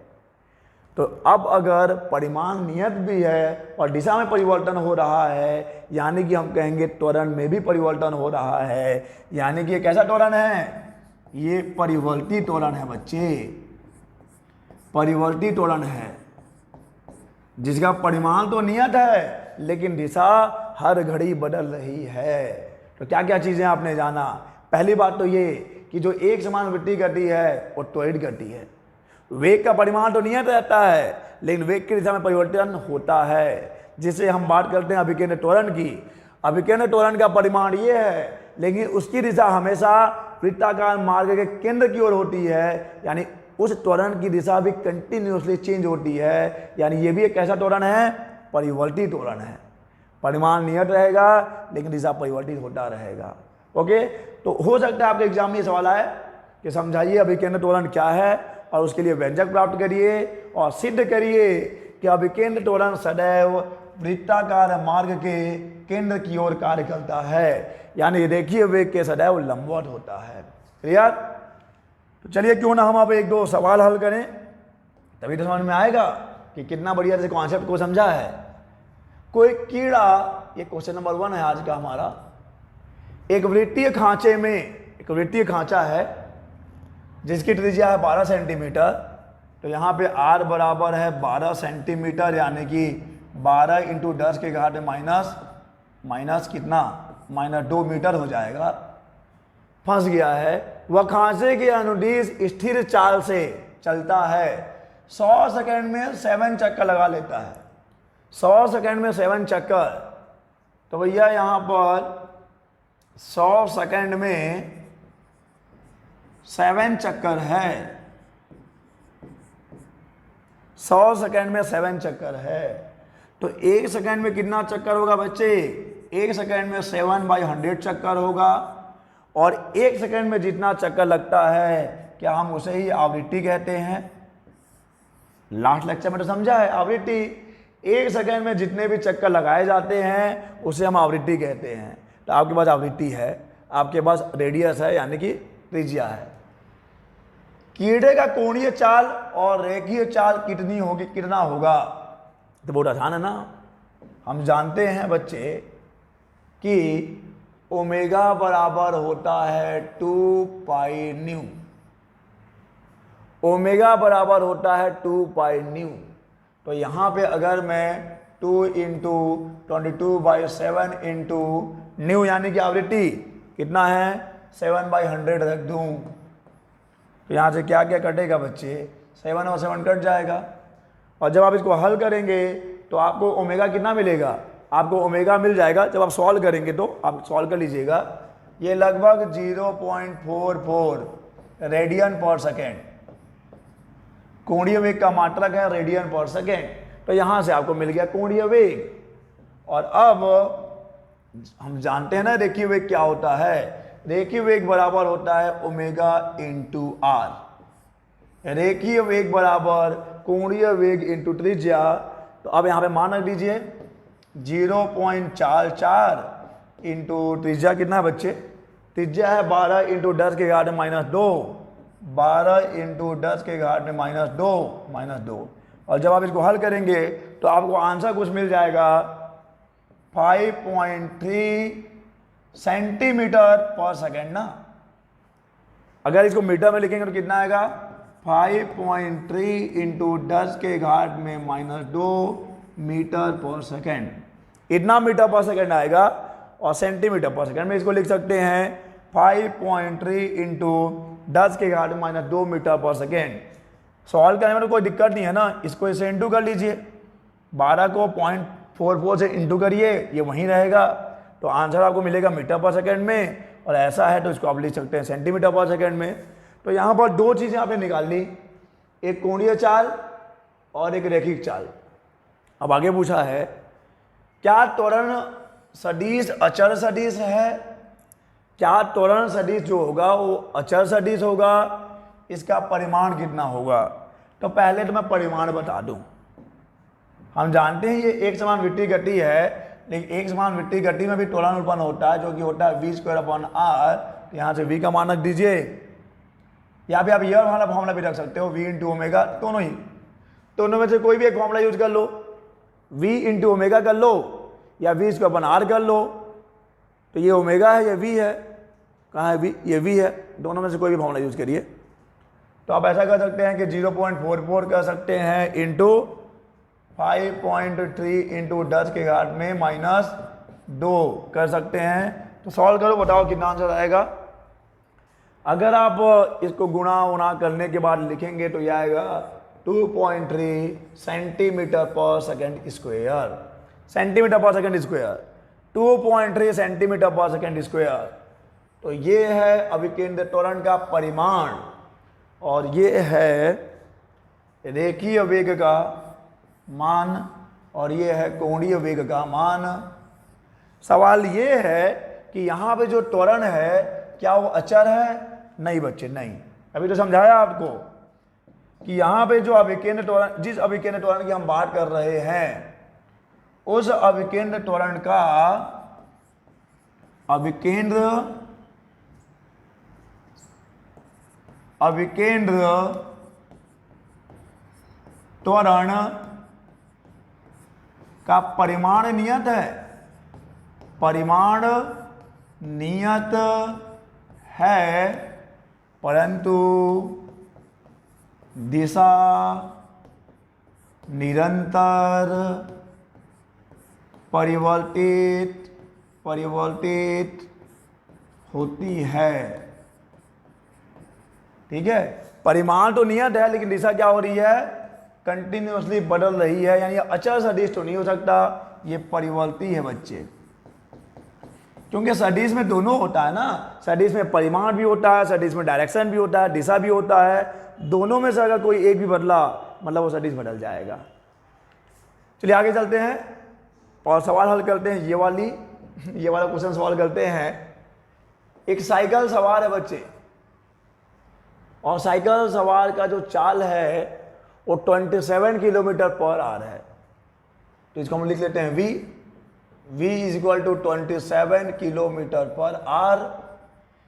तो अब अगर परिमाण नियत भी है और दिशा में परिवर्तन हो रहा है, यानी कि हम कहेंगे त्वरण में भी परिवर्तन हो रहा है। यानी कि ये कैसा त्वरण है? ये परिवर्ती त्वरण है बच्चे, परिवर्ती त्वरण है जिसका परिमाण तो नियत है लेकिन दिशा हर घड़ी बदल रही है। तो क्या क्या चीजें आपने जाना? पहली बात तो ये कि जो एक समान वृत्ति गति है वो त्वरित गति है। वेग का परिमाण तो नियत रहता है लेकिन वेग की दिशा में परिवर्तन होता है, जिसे हम बात करते हैं अभिकेंद्र त्वरण की। अभिकेंद्र त्वरण का परिमाण ये है लेकिन उसकी दिशा हमेशा वृत्ताकार मार्ग के केंद्र की ओर होती है, यानी उस त्वरण की दिशा भी कंटिन्यूसली चेंज होती है। यानी ये भी एक कैसा त्वरण है? परिवर्ती त्वरण है। परिमाण नियत रहेगा लेकिन दिशा परिवर्तित होता रहेगा। ओके, तो हो सकता है आपके एग्जाम में ये सवाल आए कि समझाइए अभिकेंद्र त्वरण क्या है, और उसके लिए व्यंजक प्राप्त करिए और सिद्ध करिए कि अभिकेंद्र त्वरण सदैव वृत्ताकार मार्ग के केंद्र की ओर कार्य करता है, यानी रेखीय वेग के सदैव लंबवत होता है। क्लियर? तो चलिए क्यों ना हम आप एक दो सवाल हल करें, तभी तो समझ में आएगा कि कितना बढ़िया से कॉन्सेप्ट को समझा है। कोई कीड़ा, ये क्वेश्चन नंबर 1 है आज का हमारा। एक वृत्तीय खांचे में, एक वृत्तीय खांचा है जिसकी त्रिज्या है 12 सेंटीमीटर। तो यहाँ पे r बराबर है 12 सेंटीमीटर, यानी कि 12 × 10 के घात माइनस कितना? -2 मीटर हो जाएगा। फंस गया है। वह खांचे के अनुदिश स्थिर चाल से चलता है। 100 सेकंड में 7 चक्कर लगा लेता है। 100 सेकंड में 7 चक्कर। तो भैया यहाँ पर 100 सेकंड में 7 चक्कर है। 100 सेकंड में 7 चक्कर है। तो 1 सेकंड में कितना चक्कर होगा बच्चे? 1 सेकंड में 7/100 चक्कर होगा। और 1 सेकंड में जितना चक्कर लगता है क्या हम उसे ही आवृत्ति कहते हैं? लास्ट लेक्चर में तो समझा है आवृत्ति। 1 सेकंड में जितने भी चक्कर लगाए जाते हैं उसे हम आवृत्ति कहते हैं। तो आपके पास आवृत्ति है, आपके पास रेडियस है यानी कि त्रिज्या है। कीड़े का कोणीय चाल और रेखीय चाल कितनी होगी, कितना होगा? तो बहुत आसान है ना। हम जानते हैं बच्चे कि ओमेगा बराबर होता है 2 पाई न्यू। ओमेगा बराबर होता है 2 पाई न्यू। तो यहाँ पे अगर मैं 2 इंटू 22/7 इंटू न्यू यानी कि आवृत्ति कितना है 7/100 रख दूँ, तो यहाँ से क्या क्या कटेगा बच्चे, 7 और 7 कट जाएगा। और जब आप इसको हल करेंगे तो आपको ओमेगा कितना मिलेगा, आपको ओमेगा मिल जाएगा। जब आप सॉल्व करेंगे तो आप सॉल्व कर लीजिएगा, ये लगभग 0.44 रेडियन पर सेकेंड कोणीय वेग का मात्रक है, रेडियन पर सेकेंड। तो यहाँ से आपको मिल गया कोणीय वेग। और अब हम जानते हैं ना रेखीय वेग क्या होता है, रेखीय वेग बराबर होता है ओमेगा इंटू आर। रेखीय वेग बराबर कोणीय वेग इंटू त्रिज्या। तो अब यहाँ पे मान रख दीजिए 0.44 इंटू त्रिज्या कितना है बच्चे, त्रिज्या है 12 इंटू 10 के घात में -2, 12 इंटू 10 के घात में -2। और जब आप इसको हल करेंगे तो आपको आंसर कुछ मिल जाएगा 5.3 सेंटीमीटर पर सेकेंड ना। अगर इसको मीटर में लिखेंगे तो कितना आएगा 5.3 इंटू 10 के घात में -2 मीटर पर सेकेंड। इतना मीटर पर सेकेंड आएगा। और सेंटीमीटर पर सेकेंड में इसको लिख सकते हैं 5.3 इंटू 10 के घात में -2 मीटर पर सेकेंड। सॉल्व करने में तो कोई दिक्कत नहीं है ना, इसको इसे इंटू कर लीजिए, 12 को 0.44 से इंटू करिए, ये वहीं रहेगा। तो आंसर आपको मिलेगा मीटर पर सेकेंड में, और ऐसा है तो इसको आप लिख सकते हैं सेंटीमीटर पर सेकेंड में। तो यहाँ पर दो चीज़ें आपने निकाल ली, एक कोणीय चाल और एक रैखिक चाल। अब आगे पूछा है क्या त्वरण सदिश अचर सदिश है, क्या त्वरण सदिश जो होगा वो अचर सदिश होगा, इसका परिमाण कितना होगा। तो पहले तो मैं परिमाण बता दूं। हम जानते हैं ये एक समान विट्टी गति है, लेकिन एक समान विट्टी गति में भी त्वरण उत्पन्न होता है जो कि होता है v²/r। तो यहाँ से v का मान रख दीजिए, यहाँ पे आप ये वाला फॉर्मूला भी रख सकते हो v इंटू ओमेगा, दोनों में से कोई भी एक फॉर्मूला यूज कर लो, v इंटू ओमेगा कर लो या v²/r कर लो। तो ये ओमेगा है, ये v है, कहाँ है v, ये v है, दोनों में से कोई भी फॉर्मूला यूज करिए। तो आप ऐसा कर सकते हैं कि 0.44 कर सकते हैं इंटू 5.3 इंटू 10 के घात में -2 कर सकते हैं। तो सॉल्व करो, बताओ कितना आंसर आएगा। अगर आप इसको गुणा उना करने के बाद लिखेंगे तो यह आएगा 2.3 सेंटीमीटर पर सेकेंड स्क्वायर, सेंटीमीटर पर सेकेंड स्क्वायर, 2.3 सेंटीमीटर पर सेकेंड स्क्वायर। तो ये है अभिकेंद्र त्वरण का परिमाण और ये है रेखीय वेग का मान और ये है कोणीय वेग का मान। सवाल ये है कि यहाँ पे जो त्वरण है क्या वो अचर है? नहीं बच्चे, नहीं। अभी तो समझाया आपको कि यहाँ पे जो अभिकेंद्र त्वरण, जिस अभिकेंद्र त्वरण की हम बात कर रहे हैं, उस अभिकेंद्र त्वरण का अभिकेंद्र त्वरण का परिमाण नियत है, परिमाण नियत है, परंतु दिशा निरंतर परिवर्तित होती है। ठीक है, परिमाण तो नियत है लेकिन दिशा क्या हो रही है? कंटिन्यूअसली बदल रही है, यानी अचर सदिश तो नहीं हो सकता, ये परिवर्ती है बच्चे। क्योंकि सदिश में दोनों होता है ना, सदिश में परिमाण भी होता है, सदिश में डायरेक्शन भी होता है, दिशा भी होता है। दोनों में से अगर कोई एक भी बदला मतलब वो सदिश बदल जाएगा। चलिए आगे चलते हैं और सवाल हल करते हैं। ये वाला क्वेश्चन सवाल करते हैं। एक साइकिल सवार है बच्चे, और साइकिल सवार का जो चाल है वो 27 किलोमीटर पर आवर है। तो इसको हम लिख लेते हैं v is equal to 27 kilometre per hour.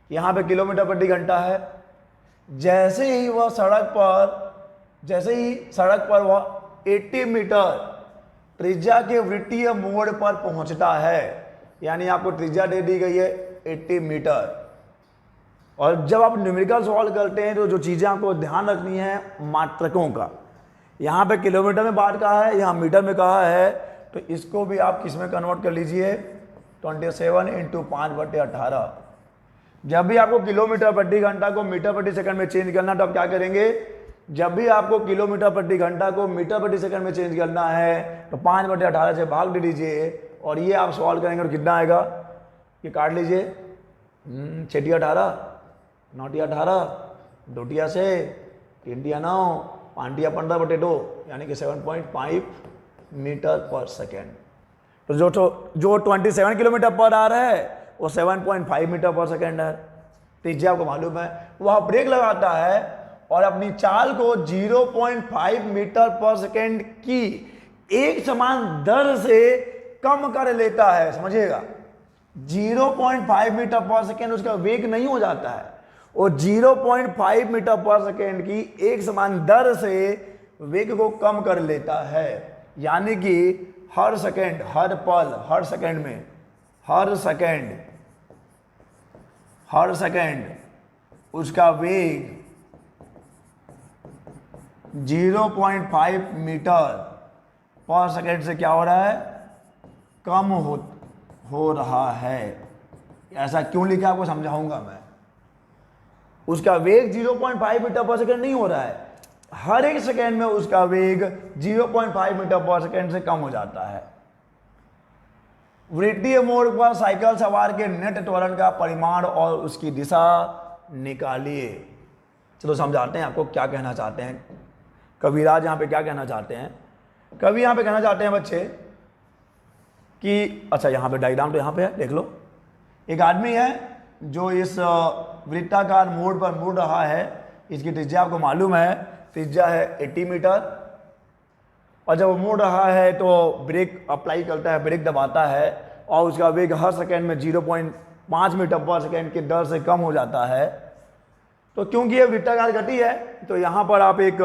यहाँ पे किलोमीटर प्रति घंटा है, जैसे ही सड़क पर वह 80 मीटर त्रिज्या के वृत्तीय मोड़ पर पहुंचता है, यानी आपको त्रिज्या दे दी गई है 80 मीटर। और जब आप न्यूमेरिकल सॉल्व करते हैं तो जो चीज़ें आपको ध्यान रखनी है मात्रकों का, यहाँ पे किलोमीटर में बात कहा है, यहाँ मीटर में कहा है, तो इसको भी आप किस में कन्वर्ट कर लीजिए, 27 इंटू 5/18। जब भी आपको किलोमीटर प्रति घंटा को मीटर प्रति सेकंड में चेंज करना, तो आप क्या करेंगे, जब भी आपको किलोमीटर प्रति घंटा को मीटर प्रति सेकंड में चेंज करना है तो 5/18 से भाग दे दीजिए, और ये आप सॉल्व करेंगे तो कितना आएगा, ये काट लीजिए, 6 18, 9 18, 2 से 3 9, 5 15/2, यानी कि 7.5 मीटर पर सेकेंड। तो जो 27 किलोमीटर पर आवर है वो 7.5 मीटर पर सेकेंड है। त्रिज्या आपको मालूम है, वह ब्रेक लगाता है और अपनी चाल को 0.5 मीटर पर सेकेंड की एक समान दर से कम कर लेता है। समझिएगा, 0.5 मीटर पर सेकेंड उसका वेग नहीं हो जाता है, वो 0.5 मीटर पर सेकेंड की एक समान दर से वेग को कम कर लेता है। यानी कि हर सेकेंड, हर पल, हर सेकेंड में, हर सेकेंड उसका वेग 0.5 मीटर पर सेकेंड से क्या हो रहा है, कम हो रहा है। ऐसा क्यों लिखा आपको समझाऊंगा मैं। उसका वेग 0.5 मीटर पर सेकेंड नहीं हो रहा है, हर एक सेकेंड में उसका वेग 0.5 मीटर पर सेकेंड से कम हो जाता है। वृत्तीय मोड़ पर साइकिल सवार के नेट त्वरण का परिमाण और उसकी दिशा निकालिए। चलो समझाते हैं आपको क्या कहना चाहते हैं कविराज यहाँ पे क्या कहना चाहते हैं। कवि यहाँ पे कहना चाहते हैं बच्चे कि अच्छा, यहाँ पे डायग्राम तो यहाँ पे है, देख लो। एक आदमी है जो इस वृत्ताकार मोड़ पर मुड़ रहा है, इसकी त्रिज्या आपको मालूम है, त्रिज्या है 80 मीटर। और जब वो मुड़ रहा है तो ब्रेक अप्लाई करता है, ब्रेक दबाता है और उसका वेग हर सेकेंड में 0.5 मीटर पर सेकेंड की दर से कम हो जाता है। तो क्योंकि ये वृत्ताकार गति है, तो यहाँ पर आप एक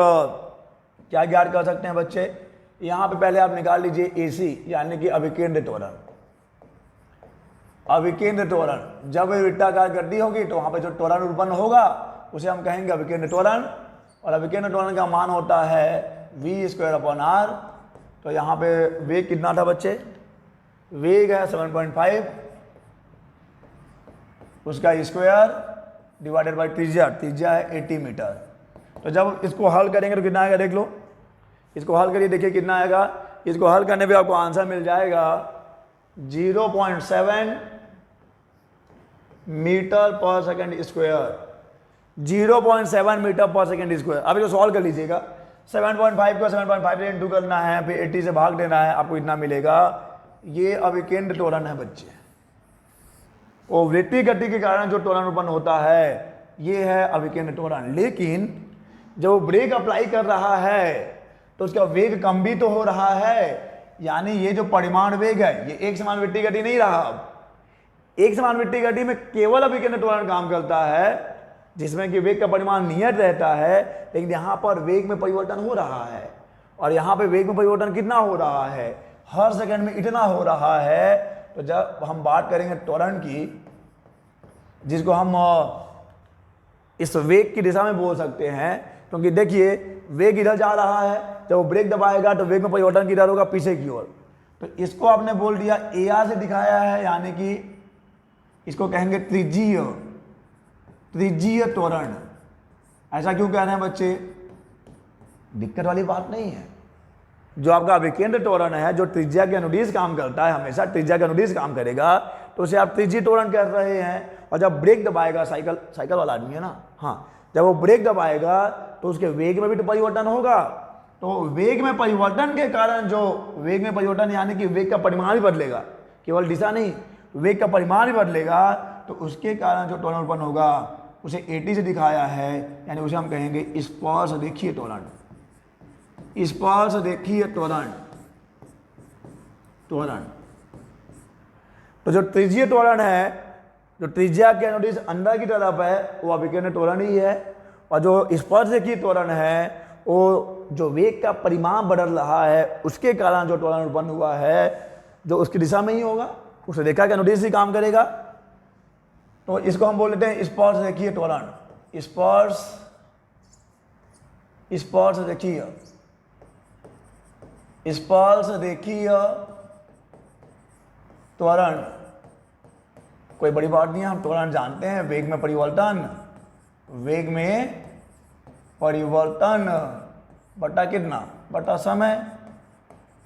क्या ज्ञात कर सकते हैं बच्चे, यहाँ पे पहले आप निकाल लीजिए AC, यानी कि अभिकेंद्र त्वरण। अभिकेंद्र त्वरण, जब वृत्ताकार गति होगी तो वहाँ पे जो त्वरण उत्पन्न होगा उसे हम कहेंगे अभिकेंद्र त्वरण। और अभिकेंद्र त्वरण का मान होता है v²/r। तो यहाँ पे वेग कितना था बच्चे, वेग है 7.5, उसका स्क्वायर डिवाइडेड बाई त्रिज्या, त्रिज्या है 80 मीटर। तो जब इसको हल करेंगे तो कितना आएगा, देख लो, इसको हल करिए, देखिए कितना आएगा। इसको हल करने पे आपको आंसर मिल जाएगा 0.7 मीटर पर सेकेंड स्क्वायर, 0.7 मीटर पर सेकेंड स्क्वायर। अब इसको सॉल्व कर लीजिएगा, 7.5 को 7.5 से इंटू करना है, फिर 80 से भाग देना है, आपको इतना मिलेगा। ये अभिकेंद्र त्वरण है बच्चे, वो वृत्तीय गति के कारण जो त्वरण उत्पन्न होता है ये है अभिकेंद्र त्वरण। लेकिन जब ब्रेक अप्लाई कर रहा है तो उसका वेग कम भी तो हो रहा है, यानी ये जो परिमाण वेग है ये एक समान वृत्तीय गति नहीं रहा। अब एक समान वृत्तीय गति में केवल अभिकेंद्र त्वरण काम करता है, जिसमें कि वेग का परिमाण नियत रहता है, लेकिन यहाँ पर वेग में परिवर्तन हो रहा है। और यहाँ पे वेग में परिवर्तन कितना हो रहा है, हर सेकंड में इतना हो रहा है। तो जब हम बात करेंगे त्वरण की, जिसको हम इस वेग की दिशा में बोल सकते हैं, क्योंकि देखिए वेग इधर जा रहा है, जब वो ब्रेक दबाएगा तो वेग में परिवर्तन किधर होगा, पीछे की ओर। तो इसको आपने बोल दिया AR से दिखाया है, यानी कि इसको कहेंगे त्रिज्यीय त्वरण। ऐसा क्यों कह रहे हैं बच्चे, दिक्कत वाली बात नहीं है। जो आपका अभिकेंद्र त्वरण है, जो त्रिज्या के अनुदिश काम करता है, हमेशा त्रिज्या के अनुदिश काम करेगा, तो उसे आप त्रिज्यीय त्वरण कह रहे हैं। और जब ब्रेक दबाएगा, साइकिल वाला आदमी है ना, हाँ, जब वो ब्रेक दबाएगा तो उसके वेग में भी तो परिवर्तन होगा। तो वेग में परिवर्तन के कारण जो वेग में परिवर्तन, यानी कि वेग का परिमाण भी बदलेगा, केवल दिशा नहीं, वेग का परिमाण भी बदलेगा। तो उसके कारण जो त्वरण उत्पन्न होगा उसे 80 से दिखाया है, यानी उसे हम कहेंगे स्पर्श रेखीय त्वरण। स्पर्श रेखीय त्वरण। तो जो त्रिज्यीय त्वरण है, जो त्रिज्या के अनुदिश अंदर की तरफ है, वो अभिकेंद्र त्वरण ही है। और जो स्पर्शरेखीय त्वरण है वो जो वेग का परिमाण बदल रहा है उसके कारण जो त्वरण उत्पन्न हुआ है जो उसकी दिशा में ही होगा, उस रेखा के अनुदिश ही काम करेगा। तो इसको हम बोल लेते हैं स्पर्शरेखीय त्वरण। स्पर्शरेखीय त्वरण कोई बड़ी बात नहीं है, हम त्वरण जानते हैं। वेग में परिवर्तन बटा कितना, बटा समय।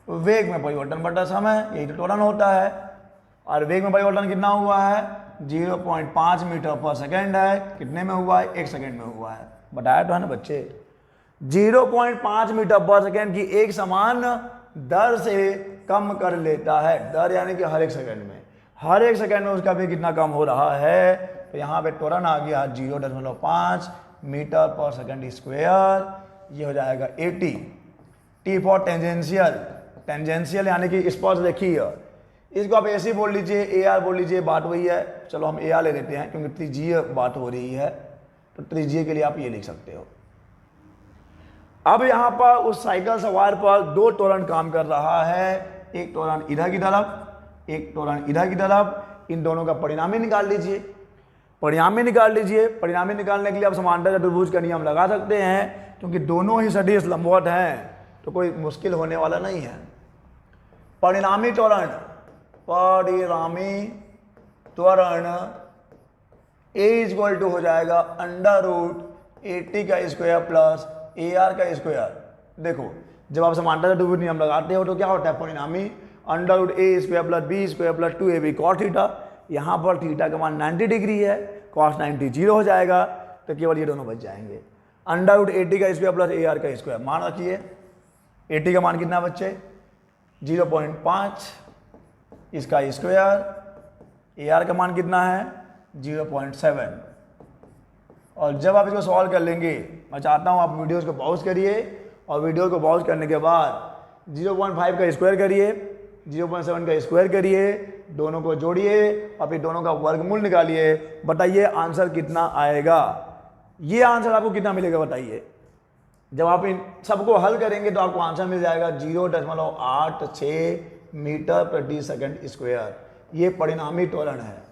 वेग में परिवर्तन बटा समय, यही तो त्वरण होता है। और वेग में परिवर्तन कितना हुआ है, 0.5 मीटर पर सेकेंड है। कितने में हुआ है, 1 सेकेंड में हुआ है। बताया तो है ना बच्चे, 0.5 मीटर पर सेकेंड की एक समान दर से कम कर लेता है। दर यानी कि हर एक सेकेंड में, हर एक सेकेंड में उसका भी कितना कम हो रहा है। तो यहाँ पे त्वरण आ गया 0.5 मीटर पर सेकेंड स्क्वायर, ये हो जाएगा 80। टी फॉर टेंजेंशियल यानी कि स्पर्शरेखीय, इसको आप ऐसे बोल लीजिए, ए आर बोल लीजिए, बात वही है। चलो हम ए आर ले लेते हैं क्योंकि त्रिज्यीय बात हो रही है, तो त्रिज्यीय के लिए आप ये लिख सकते हो। अब यहाँ पर उस साइकिल सवार पर 2 त्वरण काम कर रहा है, एक त्वरण इधर की तरफ, एक त्वरण इधर की तरफ। इन दोनों का परिणामी निकाल लीजिए। परिणामी निकालने के लिए आप समांतर चतुर्भुज का नियम लगा सकते हैं, क्योंकि दोनों ही सदिश लंबवत हैं तो कोई मुश्किल होने वाला नहीं है। परिणामी त्वरण A इक्वल टू हो जाएगा √80 का स्क्वायर प्लस AR का स्क्वायर। देखो जब आप समांतर चतुर्भुज नियम लगाते हो तो क्या होता है, परिणामी √A square plus B square plus 2AB cos theta. यहाँ पर थीटा का मान 90 डिग्री है, cos 90 0 हो जाएगा, तो केवल ये दोनों बच जाएंगे। √80 का स्क्वायर प्लस AR का स्क्वायर, मान रखिए 80 का मान कितना बच्चे, 0.5, इसका स्क्वायर। AR का मान कितना है, 0.7। और जब आप इसको सॉल्व कर लेंगे, मैं चाहता हूँ आप वीडियोस को पॉज करिए और वीडियो को पॉज करने के बाद 0.5 का स्क्वायर करिए, 0.7 का स्क्वायर करिए, दोनों को जोड़िए और फिर दोनों का वर्गमूल निकालिए। बताइए आंसर कितना आएगा, ये आंसर आपको कितना मिलेगा बताइए। जब आप इन सबको हल करेंगे तो आपको आंसर मिल जाएगा 0.86 मीटर प्रति सेकंड स्क्वायर। ये परिणामी त्वरण है।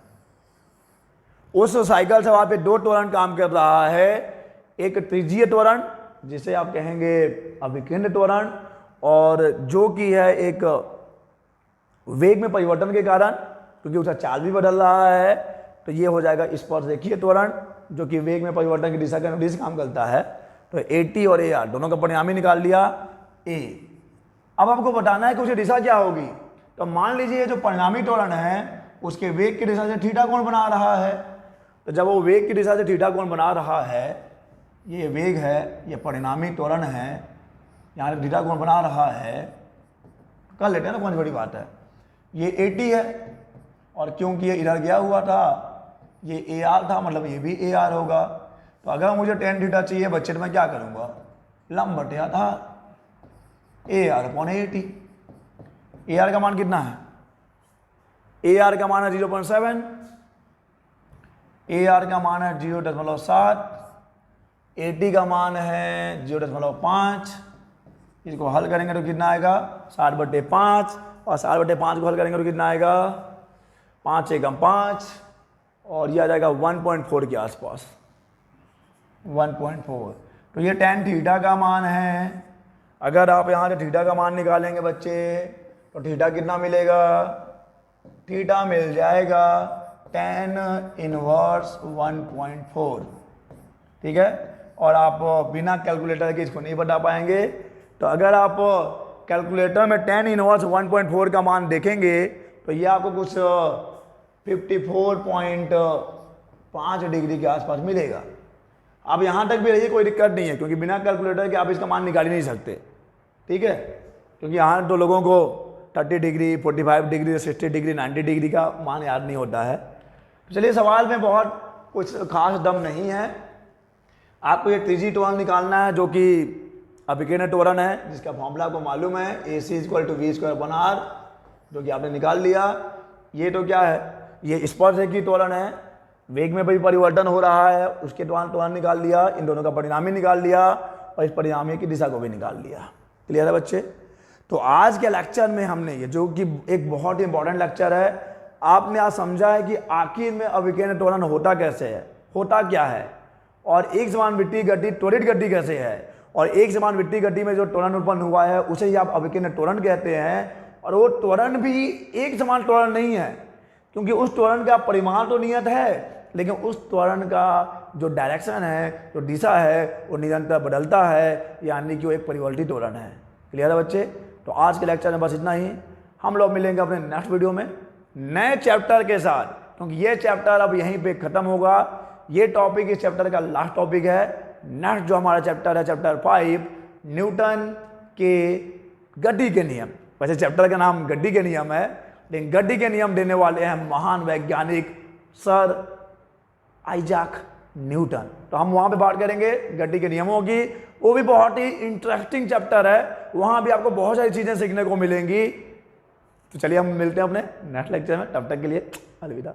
उस साइकिल सवार पे 2 त्वरण काम कर रहा है, एक त्रिज्यीय त्वरण जिसे आप कहेंगे अभिकेंद्र त्वरण, और जो कि है एक वेग में परिवर्तन के कारण, क्योंकि उसका चाल भी बदल रहा है, तो ये हो जाएगा स्पर्शरेखीय त्वरण जो कि वेग में परिवर्तन की दिशा के अनुदिश काम करता है। तो 80 और AR दोनों का परिणामी निकाल लिया A। अब आपको बताना है कि उसकी दिशा क्या होगी। तो मान लीजिए जो परिणामी त्वरण है उसके वेग की दिशा से थीटा कोण बना रहा है। तो जब वो वेग की दिशा से थीटा कोण बना रहा है, ये वेग है, ये परिणामी त्वरण है, यहाँ से थीटा कोण बना रहा है, कर लेते हैं ना, कौन सी बड़ी बात है। ये 80 है और क्योंकि ये इधर गया हुआ था, ये AR था, मतलब ये भी AR होगा। तो अगर मुझे tan थीटा चाहिए बच्चे तो मैं क्या करूँगा, लंब बटे आधार, AR/80। AR का मान कितना है, AR का मान है 0.7, AR का मान है 0.7, 80 का मान है 0.5। इसको हल करेंगे तो कितना आएगा, 60/5, और 60/5 को हल करेंगे तो कितना आएगा, 5 एकम 5, और ये आ जाएगा 1.4 के आसपास, 1.4। तो ये tan थीटा का मान है। अगर आप यहाँ से थीटा का मान निकालेंगे बच्चे तो थीटा कितना मिलेगा, थीटा मिल जाएगा tan इनवर्स 1.4। ठीक है, और आप बिना कैलकुलेटर के इसको नहीं बता पाएंगे। तो अगर आप कैलकुलेटर में tan इनवर्स 1.4 का मान देखेंगे तो ये आपको कुछ 54.5 डिग्री के आसपास मिलेगा। आप यहाँ तक भी रहिए, कोई दिक्कत नहीं है, क्योंकि बिना कैलकुलेटर के आप इसका मान निकाल ही नहीं सकते। ठीक है, क्योंकि यहाँ तो लोगों को 30 डिग्री, 45 डिग्री, 60 डिग्री, 90 डिग्री का मान याद नहीं होता है। तो चलिए, सवाल में बहुत कुछ खास दम नहीं है। आपको ये त्रिज्यीय त्वरण निकालना है जो कि अभिकेंद्र त्वरण है, जिसका फॉर्मूला आपको मालूम है, AC = V²/R, जो कि आपने निकाल लिया। ये तो क्या है, ये स्पर्शरेखीय त्वरण है, वेग में भी परिवर्तन हो रहा है, उसके त्वरण निकाल लिया, इन दोनों का परिणाम ही निकाल लिया और इस परिणामी की दिशा को भी निकाल लिया। क्लियर है बच्चे? तो आज के लेक्चर में हमने ये, जो कि एक बहुत ही इंपॉर्टेंट लेक्चर है, आपने आज समझा है कि आखिर में अविकेंद्र त्वरण होता कैसे है, होता क्या है, और एक समान वृत्तीय गति त्वरित गति कैसे है, और एक समान वृत्तीय गति में जो त्वरण उत्पन्न हुआ है उसे ही आप अविकेंद्र त्वरण कहते हैं। और वो त्वरण भी एक समान त्वरण नहीं है, क्योंकि उस त्वरण का परिमाण तो नियत है, लेकिन उस त्वरण का जो डायरेक्शन है, जो दिशा है, वो निरंतर बदलता है, यानी कि वो एक परिवर्तित त्वरण है। क्लियर है बच्चे? तो आज के लेक्चर में बस इतना ही। हम लोग मिलेंगे अपने नेक्स्ट वीडियो में नए चैप्टर के साथ, क्योंकि ये चैप्टर अब यहीं पे खत्म होगा। ये टॉपिक इस चैप्टर का लास्ट टॉपिक है। नेक्स्ट जो हमारा चैप्टर है, चैप्टर 5, न्यूटन के गति के नियम। वैसे चैप्टर का नाम गति के नियम है, लेकिन गति के नियम देने वाले हैं महान वैज्ञानिक सर आइजैक न्यूटन। तो हम वहां पे बात करेंगे गति के नियमों की। वो भी बहुत ही इंटरेस्टिंग चैप्टर है, वहां भी आपको बहुत सारी चीजें सीखने को मिलेंगी। तो चलिए हम मिलते हैं अपने नेक्स्ट लेक्चर में, तब तक के लिए अलविदा।